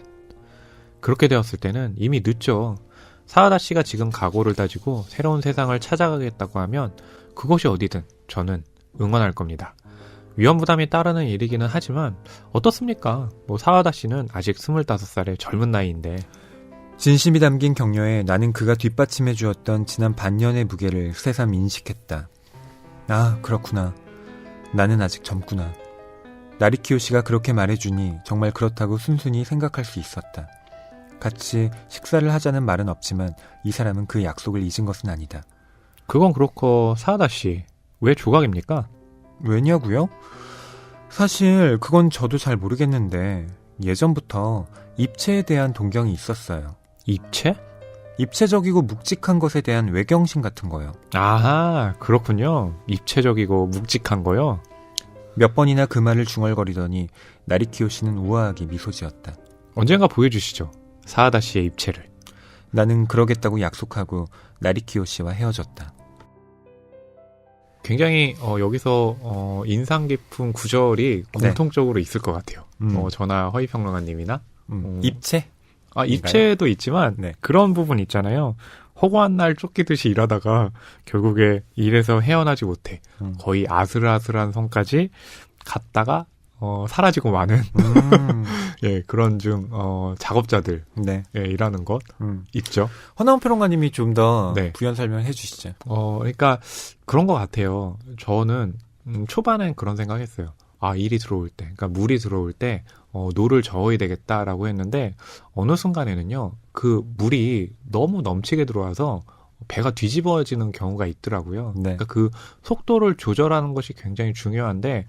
그렇게 되었을 때는 이미 늦죠. 사하다 씨가 지금 각오를 다지고 새로운 세상을 찾아가겠다고 하면 그곳이 어디든 저는 응원할 겁니다. 위험 부담이 따르는 일이기는 하지만 어떻습니까? 사하다 씨는 아직 25살의 젊은 나이인데. 진심이 담긴 격려에 나는 그가 뒷받침해 주었던 지난 반년의 무게를 새삼 인식했다. 아, 그렇구나. 나는 아직 젊구나. 나리키오 씨가 그렇게 말해주니 정말 그렇다고 순순히 생각할 수 있었다. 같이 식사를 하자는 말은 없지만 이 사람은 그 약속을 잊은 것은 아니다. 그건 그렇고 사하다 씨, 왜 조각입니까? 왜냐고요? 사실 그건 저도 잘 모르겠는데 예전부터 입체에 대한 동경이 있었어요. 입체? 입체적이고 묵직한 것에 대한 외경심 같은 거요. 아하, 그렇군요. 입체적이고 묵직한 거요? 몇 번이나 그 말을 중얼거리더니 나리키오 씨는 우아하게 미소 지었다. 언젠가 보여주시죠. 사하다 씨의 입체를. 나는 그러겠다고 약속하고 나리키오 씨와 헤어졌다. 굉장히 여기서 인상 깊은 구절이 공통적으로 있을 것 같아요. 저나 허위평론가님이나. 입체? 입체도 있지만 그런 부분 있잖아요. 허구한 날 쫓기듯이 일하다가 결국에 일에서 헤어나지 못해 거의 아슬아슬한 선까지 갔다가 사라지고 마는 예, 그런 좀 작업자들 일하는 것 있죠. 허나운 평론가님이 좀 더 부연 설명해 주시죠. 그러니까 그런 것 같아요. 저는 초반엔 그런 생각했어요. 아, 일이 들어올 때, 그러니까 물이 들어올 때 노를 저어야 되겠다라고 했는데 어느 순간에는요, 그 물이 너무 넘치게 들어와서 배가 뒤집어지는 경우가 있더라고요. 그러니까 그 속도를 조절하는 것이 굉장히 중요한데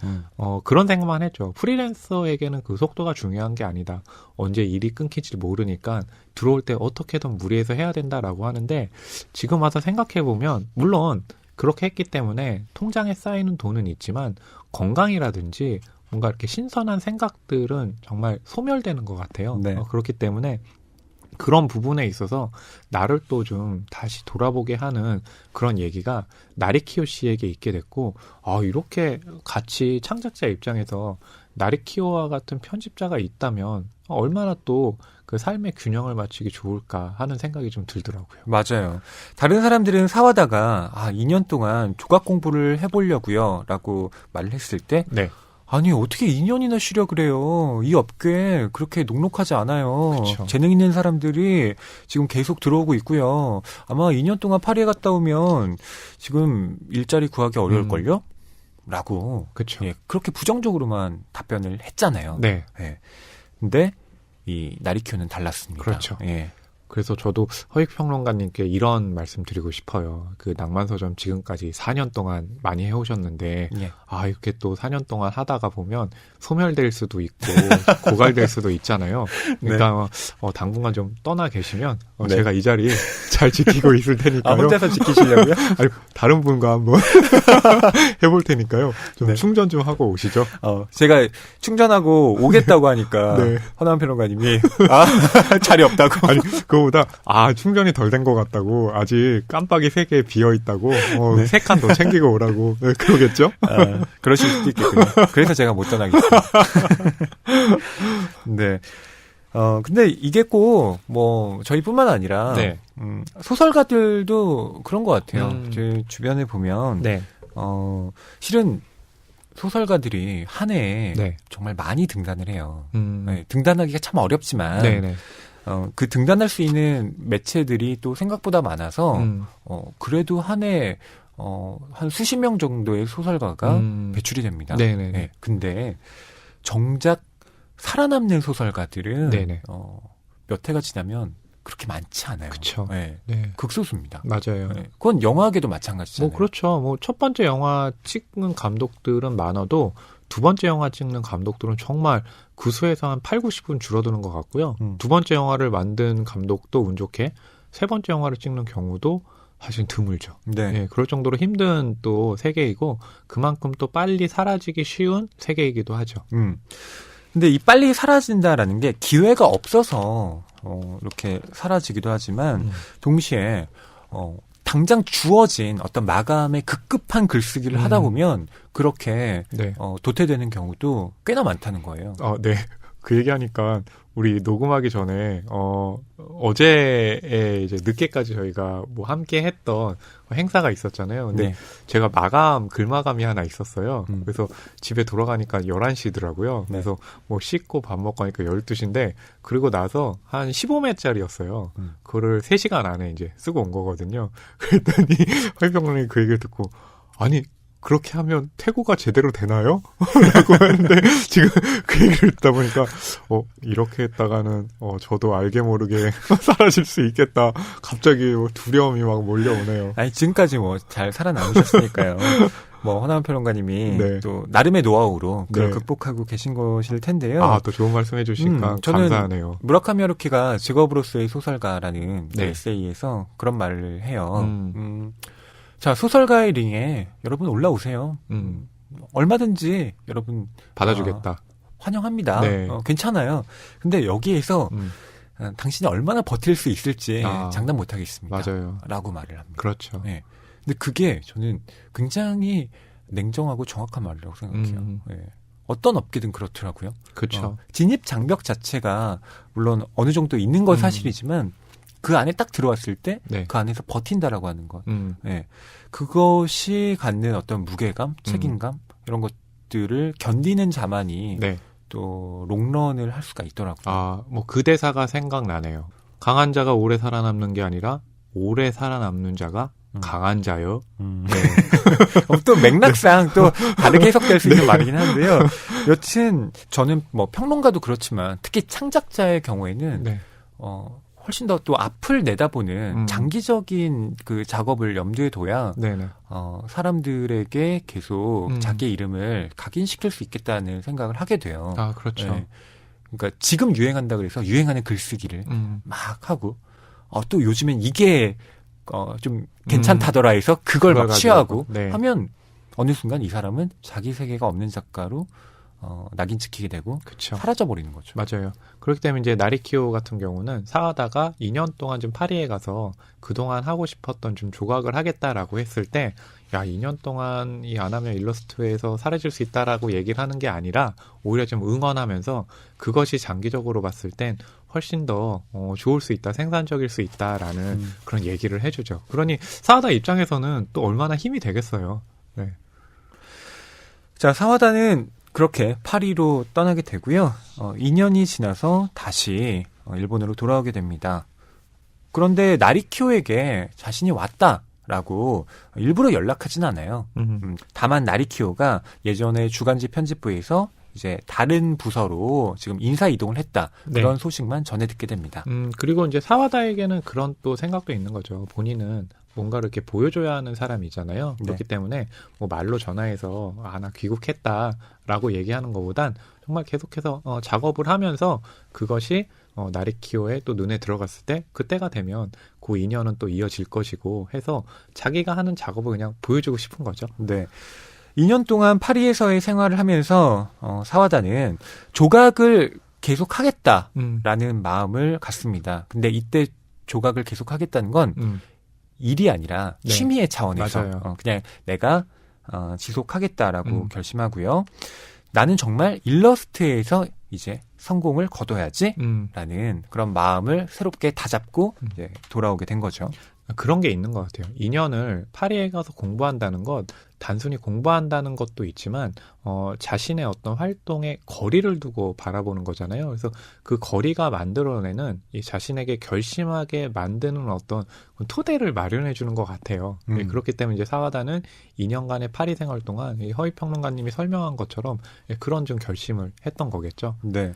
그런 생각만 했죠. 프리랜서에게는 그 속도가 중요한 게 아니다. 언제 일이 끊길지 모르니까 들어올 때 어떻게든 무리해서 해야 된다라고 하는데 지금 와서 생각해보면 물론 그렇게 했기 때문에 통장에 쌓이는 돈은 있지만 건강이라든지 뭔가 이렇게 신선한 생각들은 정말 소멸되는 것 같아요. 그렇기 때문에 그런 부분에 있어서 나를 또 좀 다시 돌아보게 하는 그런 얘기가 나리키오 씨에게 있게 됐고, 이렇게 같이 창작자 입장에서 나리키오와 같은 편집자가 있다면 얼마나 또 그 삶의 균형을 맞추기 좋을까 하는 생각이 좀 들더라고요. 맞아요. 다른 사람들은 사와다가 2년 동안 조각 공부를 해보려고요 라고 말을 했을 때 네. 아니 어떻게 2년이나 쉬려 그래요. 이 업계 그렇게 녹록하지 않아요. 그쵸. 재능 있는 사람들이 지금 계속 들어오고 있고요. 아마 2년 동안 파리에 갔다 오면 지금 일자리 구하기 어려울걸요? 라고 그쵸. 예, 그렇게 부정적으로만 답변을 했잖아요. 네. 예. 근데 이 나리키오는 달랐습니다. 그렇죠. 예. 그래서 저도 허익평론가님께 이런 말씀 드리고 싶어요. 그 낭만서점 지금까지 4년 동안 많이 해오셨는데, 예. 이렇게 또 4년 동안 하다가 보면 소멸될 수도 있고, 고갈될 수도 있잖아요. 그러니까, 당분간 좀 떠나 계시면, 네. 제가 이 자리 잘 지키고 있을 테니까요. 혼자서 지키시려고요? 아니, 다른 분과 한번 해볼 테니까요. 좀 네. 충전 좀 하고 오시죠. 제가 충전하고 오겠다고 하니까, 네. 허나은 평론가님이, 자리 없다고. 아니, 그거보다, 충전이 덜 된 것 같다고, 아직 깜빡이 3개 비어있다고, 네. 3칸 더 챙기고 오라고, 네, 그러겠죠? 그러실 수도 있겠군요. 그래서 제가 못 전하겠습니다. 네. 근데 이게 꼭, 저희뿐만 아니라, 네. 소설가들도 그런 것 같아요. 제 주변에 보면, 네. 실은 소설가들이 한 해에 네. 정말 많이 등단을 해요. 네. 등단하기가 참 어렵지만, 네네. 그 등단할 수 있는 매체들이 또 생각보다 많아서, 그래도 한 해, 한 수십 명 정도의 소설가가 배출이 됩니다. 네네. 네. 근데 정작 살아남는 소설가들은, 네네. 몇 해가 지나면 그렇게 많지 않아요. 그쵸. 네. 네. 극소수입니다. 맞아요. 네. 그건 영화계도 마찬가지잖아요. 그렇죠. 첫 번째 영화 찍는 감독들은 많아도, 두 번째 영화 찍는 감독들은 정말 그 수에서 한 8, 90은 줄어드는 것 같고요. 두 번째 영화를 만든 감독도 운 좋게 세 번째 영화를 찍는 경우도 사실 드물죠. 네. 네, 그럴 정도로 힘든 또 세계이고 그만큼 또 빨리 사라지기 쉬운 세계이기도 하죠. 근데 이 빨리 사라진다라는 게 기회가 없어서 이렇게 사라지기도 하지만 동시에 당장 주어진 어떤 마감의 급급한 글쓰기를 하다 보면 그렇게 네. 도태되는 경우도 꽤나 많다는 거예요. 네. 그 얘기하니까 우리 녹음하기 전에 어제에 이제 늦게까지 저희가 함께 했던 행사가 있었잖아요. 근데 네. 제가 글 마감이 하나 있었어요. 그래서 집에 돌아가니까 11시더라고요. 네. 그래서 씻고 밥 먹고 하니까 12시인데 그리고 나서 한 15매짜리였어요. 그거를 3시간 안에 이제 쓰고 온 거거든요. 그랬더니 허이평론이 그 얘기를 듣고 아니 그렇게 하면 태고가 제대로 되나요? 라고 했는데 지금 그 얘기를 듣다 보니까 이렇게 했다가는 저도 알게 모르게 사라질 수 있겠다. 갑자기 두려움이 막 몰려오네요. 아니 지금까지 잘 살아남으셨으니까요. 허나은 평론가님이 네. 또 나름의 노하우로 그걸 네. 극복하고 계신 것일 텐데요. 또 좋은 말씀 해주시니까 저는 감사하네요. 무라카미 하루키가 직업으로서의 소설가라는 네. 에세이에서 그런 말을 해요. 자, 소설가의 링에 여러분 올라오세요. 얼마든지 여러분 받아주겠다. 환영합니다. 네. 괜찮아요. 근데 여기에서 당신이 얼마나 버틸 수 있을지 장담 못하겠습니다. 맞아요. 라고 말을 합니다. 그렇죠. 네. 근데 그게 저는 굉장히 냉정하고 정확한 말이라고 생각해요. 네. 어떤 업계든 그렇더라고요. 그렇죠. 진입 장벽 자체가 물론 어느 정도 있는 건 사실이지만 그 안에 딱 들어왔을 때 그 안에서 버틴다라고 하는 것. 네. 그것이 갖는 어떤 무게감, 책임감 이런 것들을 견디는 자만이 또 롱런을 할 수가 있더라고요. 그 대사가 생각나네요. 강한 자가 오래 살아남는 게 아니라 오래 살아남는 자가 강한 자요. 네. 또 맥락상 또 다르게 해석될 수 있는 말이긴 한데요. 여튼 저는 평론가도 그렇지만 특히 창작자의 경우에는 훨씬 더 또 앞을 내다보는 장기적인 그 작업을 염두에 둬야 사람들에게 계속 자기의 이름을 각인시킬 수 있겠다는 생각을 하게 돼요. 그렇죠. 네. 그러니까 지금 유행한다 그래서 유행하는 글쓰기를 막 하고 또 요즘엔 이게 좀 괜찮다더라 해서 그걸 막 취하고 하면 어느 순간 이 사람은 자기 세계가 없는 작가로 낙인 찍히게 되고 그쵸. 사라져버리는 거죠. 맞아요. 그렇기 때문에 이제 나리키오 같은 경우는 사와다가 2년 동안 좀 파리에 가서 그동안 하고 싶었던 좀 조각을 하겠다라고 했을 때, 야, 2년 동안 이 안 하면 일러스트에서 사라질 수 있다라고 얘기를 하는 게 아니라 오히려 좀 응원하면서 그것이 장기적으로 봤을 땐 훨씬 더 좋을 수 있다, 생산적일 수 있다라는 그런 얘기를 해주죠. 그러니 사와다 입장에서는 또 얼마나 힘이 되겠어요. 네. 자, 사와다는 그렇게 파리로 떠나게 되고요. 2년이 지나서 다시 일본으로 돌아오게 됩니다. 그런데 나리키오에게 자신이 왔다라고 일부러 연락하진 않아요. 다만 나리키오가 예전에 주간지 편집부에서 이제 다른 부서로 지금 인사 이동을 했다. 그런 네. 소식만 전해 듣게 됩니다. 그리고 이제 사와다에게는 그런 또 생각도 있는 거죠. 본인은 뭔가를 이렇게 보여줘야 하는 사람이잖아요. 그렇기 네. 때문에 뭐 말로 전화해서 나 귀국했다라고 얘기하는 것보단 정말 계속해서 작업을 하면서 그것이 나리키오의 또 눈에 들어갔을 때 그때가 되면 그 인연은 또 이어질 것이고 해서 자기가 하는 작업을 그냥 보여주고 싶은 거죠. 네. 2년 동안 파리에서의 생활을 하면서 사와다는 조각을 계속하겠다라는 마음을 갖습니다. 근데 이때 조각을 계속하겠다는 건 일이 아니라 네. 취미의 차원에서 그냥 내가 지속하겠다라고 결심하고요. 나는 정말 일러스트에서 이제 성공을 거둬야지라는 그런 마음을 새롭게 다잡고 이제 돌아오게 된 거죠. 그런 게 있는 것 같아요. 2년을 파리에 가서 공부한다는 것, 단순히 공부한다는 것도 있지만 자신의 어떤 활동에 거리를 두고 바라보는 거잖아요. 그래서 그 거리가 만들어내는 이 자신에게 결심하게 만드는 어떤 토대를 마련해 주는 것 같아요. 네, 그렇기 때문에 이제 사와다는 2년간의 파리 생활 동안 이 허위평론가님이 설명한 것처럼 그런 좀 결심을 했던 거겠죠. 네.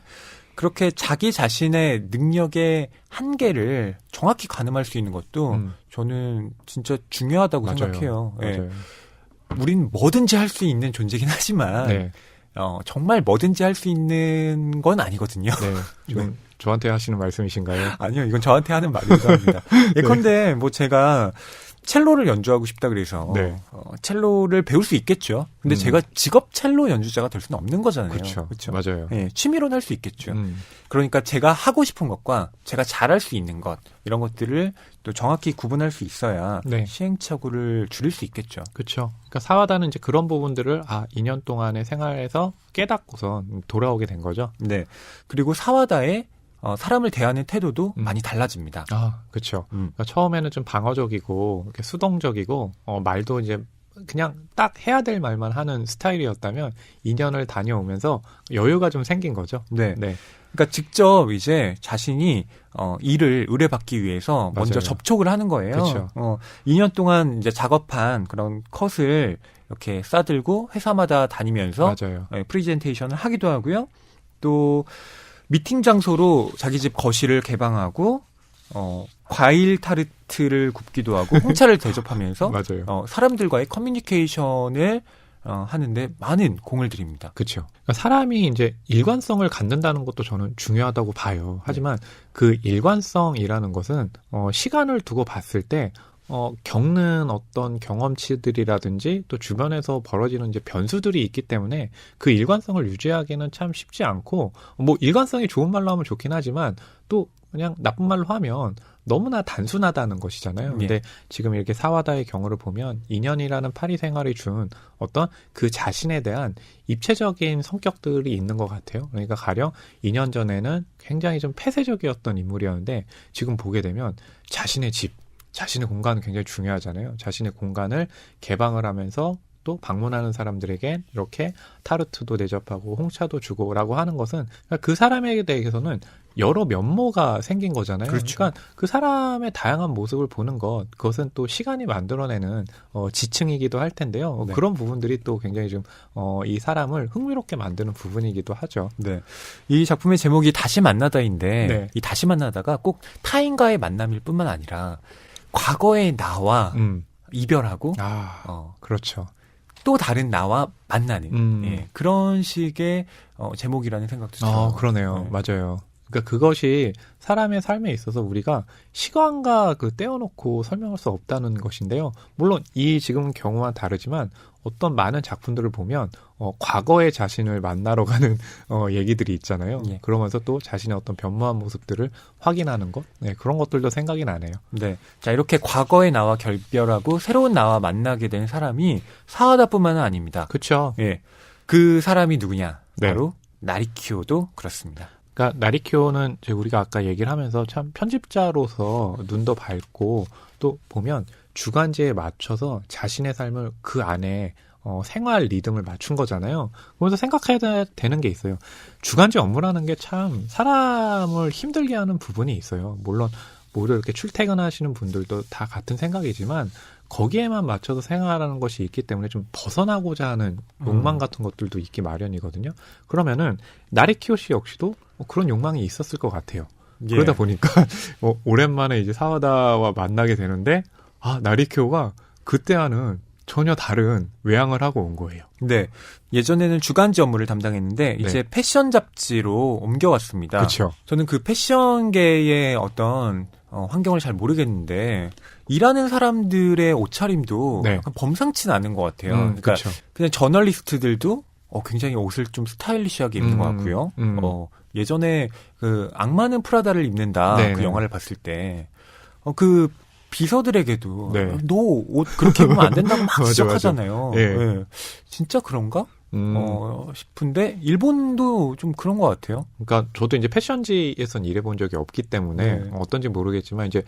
그렇게 자기 자신의 능력의 한계를 정확히 가늠할 수 있는 것도 저는 진짜 중요하다고 맞아요. 생각해요. 맞아요. 예. 우린 뭐든지 할 수 있는 존재긴 하지만 네. 정말 뭐든지 할 수 있는 건 아니거든요. 네. 지금 저한테 하시는 말씀이신가요? 아니요. 이건 저한테 하는 말이기도 합니다. 예컨대 뭐 제가 첼로를 연주하고 싶다 그래서 네. 첼로를 배울 수 있겠죠. 근데 제가 직업 첼로 연주자가 될 수는 없는 거잖아요. 그렇죠. 맞아요. 네, 취미로는 할 수 있겠죠. 그러니까 제가 하고 싶은 것과 제가 잘할 수 있는 것 이런 것들을 또 정확히 구분할 수 있어야 네. 시행착오를 줄일 수 있겠죠. 그렇죠. 그러니까 사와다는 이제 그런 부분들을 2년 동안의 생활에서 깨닫고서 돌아오게 된 거죠. 네. 그리고 사와다의 사람을 대하는 태도도 많이 달라집니다. 그렇죠. 그러니까 처음에는 좀 방어적이고 이렇게 수동적이고 말도 이제 그냥 딱 해야 될 말만 하는 스타일이었다면 2년을 다녀오면서 여유가 좀 생긴 거죠. 네. 네. 그러니까 직접 이제 자신이 일을 의뢰받기 위해서 먼저 맞아요. 접촉을 하는 거예요. 그렇죠. 2년 동안 이제 작업한 그런 컷을 이렇게 싸들고 회사마다 다니면서 맞아요. 프레젠테이션을 하기도 하고요. 또 미팅 장소로 자기 집 거실을 개방하고 과일 타르트를 굽기도 하고 홍차를 대접하면서 맞아요. 사람들과의 커뮤니케이션을 하는데 많은 공을 들입니다. 그렇죠. 그러니까 사람이 이제 일관성을 갖는다는 것도 저는 중요하다고 봐요. 하지만 그 일관성이라는 것은 시간을 두고 봤을 때 겪는 어떤 경험치들이라든지 또 주변에서 벌어지는 이제 변수들이 있기 때문에 그 일관성을 유지하기는 참 쉽지 않고 뭐 일관성이 좋은 말로 하면 좋긴 하지만 또 그냥 나쁜 말로 하면 너무나 단순하다는 것이잖아요. 근데 예. 지금 이렇게 사와다의 경우를 보면 2년이라는 파리 생활이 준 어떤 그 자신에 대한 입체적인 성격들이 있는 것 같아요. 그러니까 가령 2년 전에는 굉장히 좀 폐쇄적이었던 인물이었는데 지금 보게 되면 자신의 집, 자신의 공간은 굉장히 중요하잖아요. 자신의 공간을 개방을 하면서 또 방문하는 사람들에게 이렇게 타르트도 대접하고 홍차도 주고라고 하는 것은 그 사람에 대해서는 여러 면모가 생긴 거잖아요. 그렇죠. 그러니까 그 사람의 다양한 모습을 보는 것, 그것은 또 시간이 만들어내는 지층이기도 할 텐데요. 네. 그런 부분들이 또 굉장히 좀 이 사람을 흥미롭게 만드는 부분이기도 하죠. 네, 이 작품의 제목이 다시 만나다인데 네. 이 다시 만나다가 꼭 타인과의 만남일 뿐만 아니라 과거의 나와 이별하고 그렇죠. 또 다른 나와 만나는 그런 식의 제목이라는 생각도 들어요. 그러네요. 맞아요. 그러니까 그것이 사람의 삶에 있어서 우리가 시간과 떼어놓고 설명할 수 없다는 것인데요. 물론 이 지금 경우와 다르지만 어떤 많은 작품들을 보면 과거의 자신을 만나러 가는 얘기들이 있잖아요. 예. 그러면서 또 자신의 어떤 변모한 모습들을 확인하는 것, 네, 그런 것들도 생각이 나네요. 네, 자 이렇게 과거의 나와 결별하고 새로운 나와 만나게 된 사람이 사와다뿐만은 아닙니다. 그렇죠. 예, 그 사람이 누구냐? 바로 네. 나리키오도 그렇습니다. 그러니까 나리키오는 우리가 아까 얘기를 하면서 참 편집자로서 눈도 밝고 또 보면 주간지에 맞춰서 자신의 삶을 그 안에 생활 리듬을 맞춘 거잖아요. 그래서 생각해야 되는 게 있어요. 주간지 업무라는 게 참 사람을 힘들게 하는 부분이 있어요. 물론 모두 이렇게 출퇴근하시는 분들도 다 같은 생각이지만 거기에만 맞춰서 생활하는 것이 있기 때문에 좀 벗어나고자 하는 욕망 같은 것들도 있기 마련이거든요. 그러면은 나리키오 씨 역시도 그런 욕망이 있었을 것 같아요. 예. 그러다 보니까 오랜만에 이제 사와다와 만나게 되는데 나리키오가 그때와는 전혀 다른 외향을 하고 온 거예요. 네. 예전에는 주간지 업무를 담당했는데 네. 이제 패션 잡지로 옮겨왔습니다. 그렇죠. 저는 그 패션계의 어떤 환경을 잘 모르겠는데 일하는 사람들의 옷차림도 네. 약간 범상치는 않은 것 같아요. 그러니까 그렇죠. 그냥 저널리스트들도 굉장히 옷을 좀 스타일리시하게 입는 것 같고요. 예전에 그 악마는 프라다를 입는다 네, 그 네. 영화를 봤을 때 그 비서들에게도 네. 너 옷 그렇게 입으면 안 된다고 막 맞아, 지적하잖아요. 예. 네. 진짜 그런가? 싶은데 일본도 좀 그런 것 같아요. 그러니까 저도 이제 패션지에선 일해본 적이 없기 때문에 네. 어떤지 모르겠지만 이제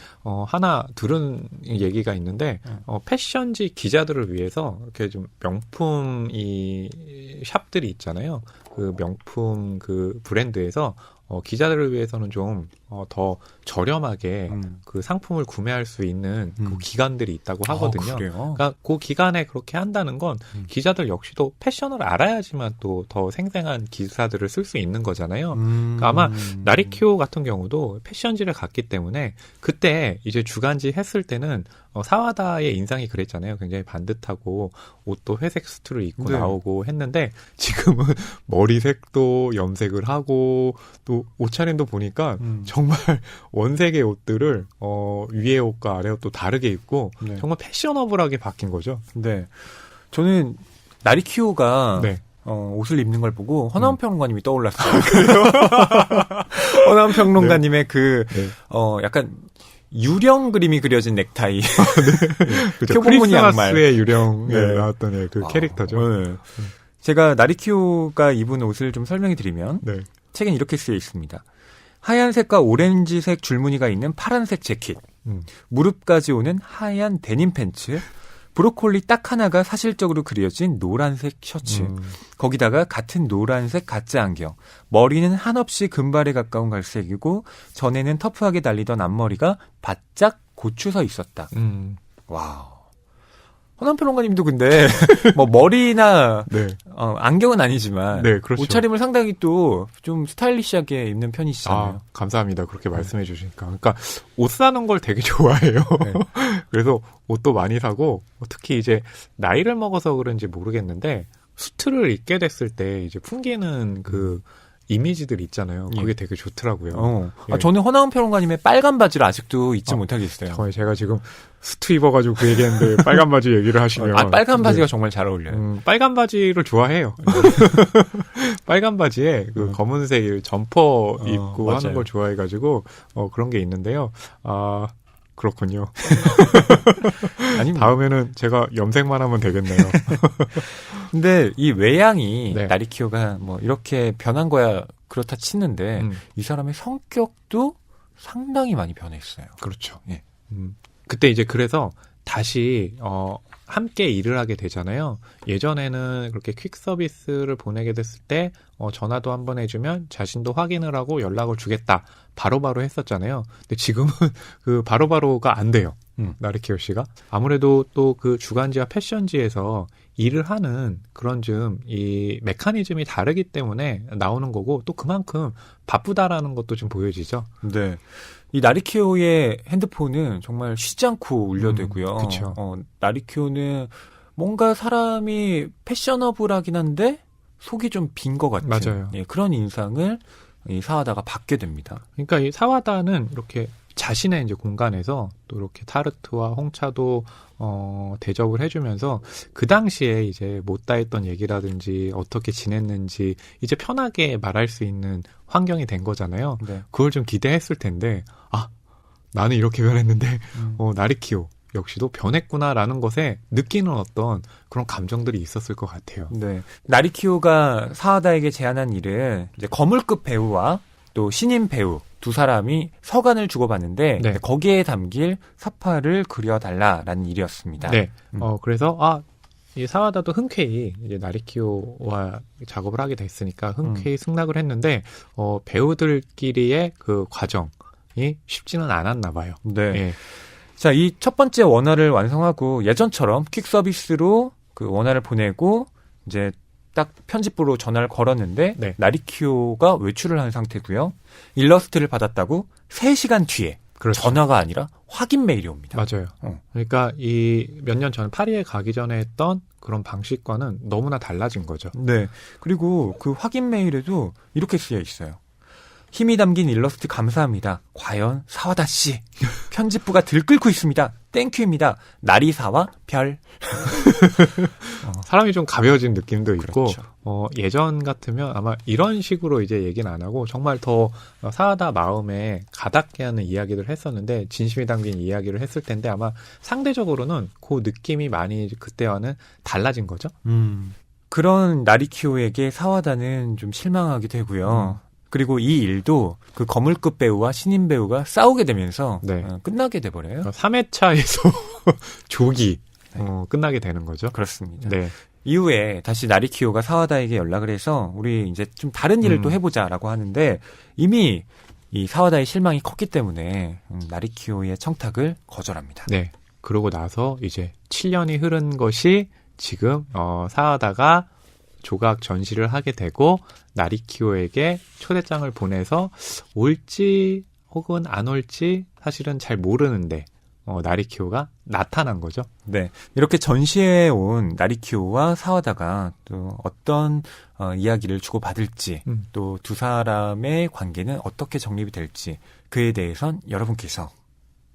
하나 들은 얘기가 있는데 패션지 기자들을 위해서 이렇게 좀 명품 이 샵들이 있잖아요. 그 명품 그 브랜드에서 기자들을 위해서는 좀 더 저렴하게 그 상품을 구매할 수 있는 그 기관들이 있다고 하거든요. 그래요? 그러니까 그 기간에 그렇게 한다는 건 기자들 역시도 패션을 알아야지만 또 더 생생한 기사들을 쓸 수 있는 거잖아요. 그러니까 아마 나리키오 같은 경우도 패션지를 갔기 때문에 그때 이제 주간지 했을 때는 사와다의 인상이 그랬잖아요. 굉장히 반듯하고 옷도 회색 수트를 입고 네. 나오고 했는데 지금은 머리색도 염색을 하고 또 옷차림도 보니까 정말 원색의 옷들을 위에 옷과 아래 옷도 다르게 입고 네. 정말 패셔너블하게 바뀐 거죠. 네. 저는 나리키오가 네. 옷을 입는 걸 보고 허나운 평론가님이 떠올랐어요. 허나운 평론가님의 약간 유령 그림이 그려진 넥타이. 그렇죠. 표본무늬 양말. 크리스마스의 유령에 네. 나왔던 그 캐릭터죠. 네. 제가 나리키오가 입은 옷을 좀 설명해 드리면 네. 책엔 이렇게 쓰여 있습니다. 하얀색과 오렌지색 줄무늬가 있는 파란색 재킷, 무릎까지 오는 하얀 데님 팬츠, 브로콜리 딱 하나가 사실적으로 그려진 노란색 셔츠, 거기다가 같은 노란색 가짜 안경, 머리는 한없이 금발에 가까운 갈색이고 전에는 터프하게 달리던 앞머리가 바짝 고추서 있었다. 와우. 허남 평론가님도 근데 뭐 머리나 네. 안경은 아니지만 네, 그렇죠. 옷차림을 상당히 또 좀 스타일리시하게 입는 편이시잖아요. 감사합니다. 그렇게 말씀해 주시니까. 그러니까 옷 사는 걸 되게 좋아해요. 네. 그래서 옷도 많이 사고 특히 이제 나이를 먹어서 그런지 모르겠는데 수트를 입게 됐을 때 이제 풍기는 그 이미지들 있잖아요. 그게 예. 되게 좋더라고요. 예. 저는 허나운 평론가님의 빨간 바지를 아직도 잊지 못하겠어요. 제가 지금 수트 입어가지고 그 얘기했는데 빨간 바지 얘기를 하시면 빨간 바지가 정말 잘 어울려요. 빨간 바지를 좋아해요. 빨간 바지에 그 검은색 점퍼 입고 맞아요. 하는 걸 좋아해가지고 그런 게 있는데요. 그렇군요. 아니 다음에는 제가 염색만 하면 되겠네요. 근데 이 외양이 네. 나리키오가 뭐 이렇게 변한 거야 그렇다 치는데 이 사람의 성격도 상당히 많이 변했어요. 그렇죠. 예. 그때 이제 그래서 다시 함께 일을 하게 되잖아요. 예전에는 그렇게 퀵 서비스를 보내게 됐을 때 전화도 한번 해주면 자신도 확인을 하고 연락을 주겠다. 바로바로 했었잖아요. 근데 지금은 그 바로바로가 안 돼요. 나리키오 씨가. 아무래도 또 그 주간지와 패션지에서 일을 하는 그런 좀 이 메커니즘이 다르기 때문에 나오는 거고 또 그만큼 바쁘다라는 것도 좀 보여지죠. 네. 이 나리키오의 핸드폰은 정말 쉬지 않고 울려대고요. 그렇죠. 나리키오는 뭔가 사람이 패셔너블하긴 한데 속이 좀 빈 것 같은 맞아요. 예, 그런 인상을 이 사와다가 받게 됩니다. 그러니까 이 사와다는 이렇게 자신의 이제 공간에서 또 이렇게 타르트와 홍차도 대접을 해주면서 그 당시에 이제 못다 했던 얘기라든지 어떻게 지냈는지 이제 편하게 말할 수 있는 환경이 된 거잖아요. 네. 그걸 좀 기대했을 텐데 나는 이렇게 변했는데 나리키오 역시도 변했구나라는 것에 느끼는 어떤 그런 감정들이 있었을 것 같아요. 네. 나리키오가 사와다에게 제안한 일은 이제 거물급 배우와 또 신인 배우 두 사람이 서간을 주고받는데 네. 거기에 담길 사파를 그려달라라는 일이었습니다. 네. 그래서 이 사와다도 흔쾌히 이제 나리키오와 작업을 하게 됐으니까 흔쾌히 승낙을 했는데 배우들끼리의 그 과정이 쉽지는 않았나 봐요. 네. 예. 자, 이 첫 번째 원화를 완성하고 예전처럼 퀵 서비스로 그 원화를 보내고 이제 딱 편집부로 전화를 걸었는데 네. 나리키오가 외출을 한 상태고요. 일러스트를 받았다고 3시간 뒤에 그렇죠. 전화가 아니라 확인 메일이 옵니다. 맞아요. 그러니까 이 몇 년 전 파리에 가기 전에 했던 그런 방식과는 너무나 달라진 거죠. 네. 그리고 그 확인 메일에도 이렇게 쓰여 있어요. 힘이 담긴 일러스트 감사합니다. 과연 사와다 씨 편집부가 들끓고 있습니다. 땡큐입니다. 나리사와 별. 사람이 좀 가벼워진 느낌도 있고 그렇죠. 예전 같으면 아마 이런 식으로 이제 얘기는 안 하고 정말 더 사와다 마음에 가닿게 하는 이야기를 했었는데 진심이 담긴 이야기를 했을 텐데 아마 상대적으로는 그 느낌이 많이 그때와는 달라진 거죠. 그런 나리키오에게 사와다는 좀 실망하게 되고요. 그리고 이 일도 그 거물급 배우와 신인 배우가 싸우게 되면서 네. 끝나게 돼버려요. 3회차에서 조기 끝나게 되는 거죠. 그렇습니다. 네. 이후에 다시 나리키오가 사와다에게 연락을 해서 우리 이제 좀 다른 일을 또 해보자라고 하는데 이미 이 사와다의 실망이 컸기 때문에 나리키오의 청탁을 거절합니다. 네. 그러고 나서 이제 7년이 흐른 것이 지금 사와다가 조각 전시를 하게 되고 나리키오에게 초대장을 보내서 올지 혹은 안 올지 사실은 잘 모르는데 나리키오가 나타난 거죠. 네, 이렇게 전시해 온 나리키오와 사와다가 또 어떤 이야기를 주고받을지 또 두 사람의 관계는 어떻게 정립이 될지 그에 대해선 여러분께서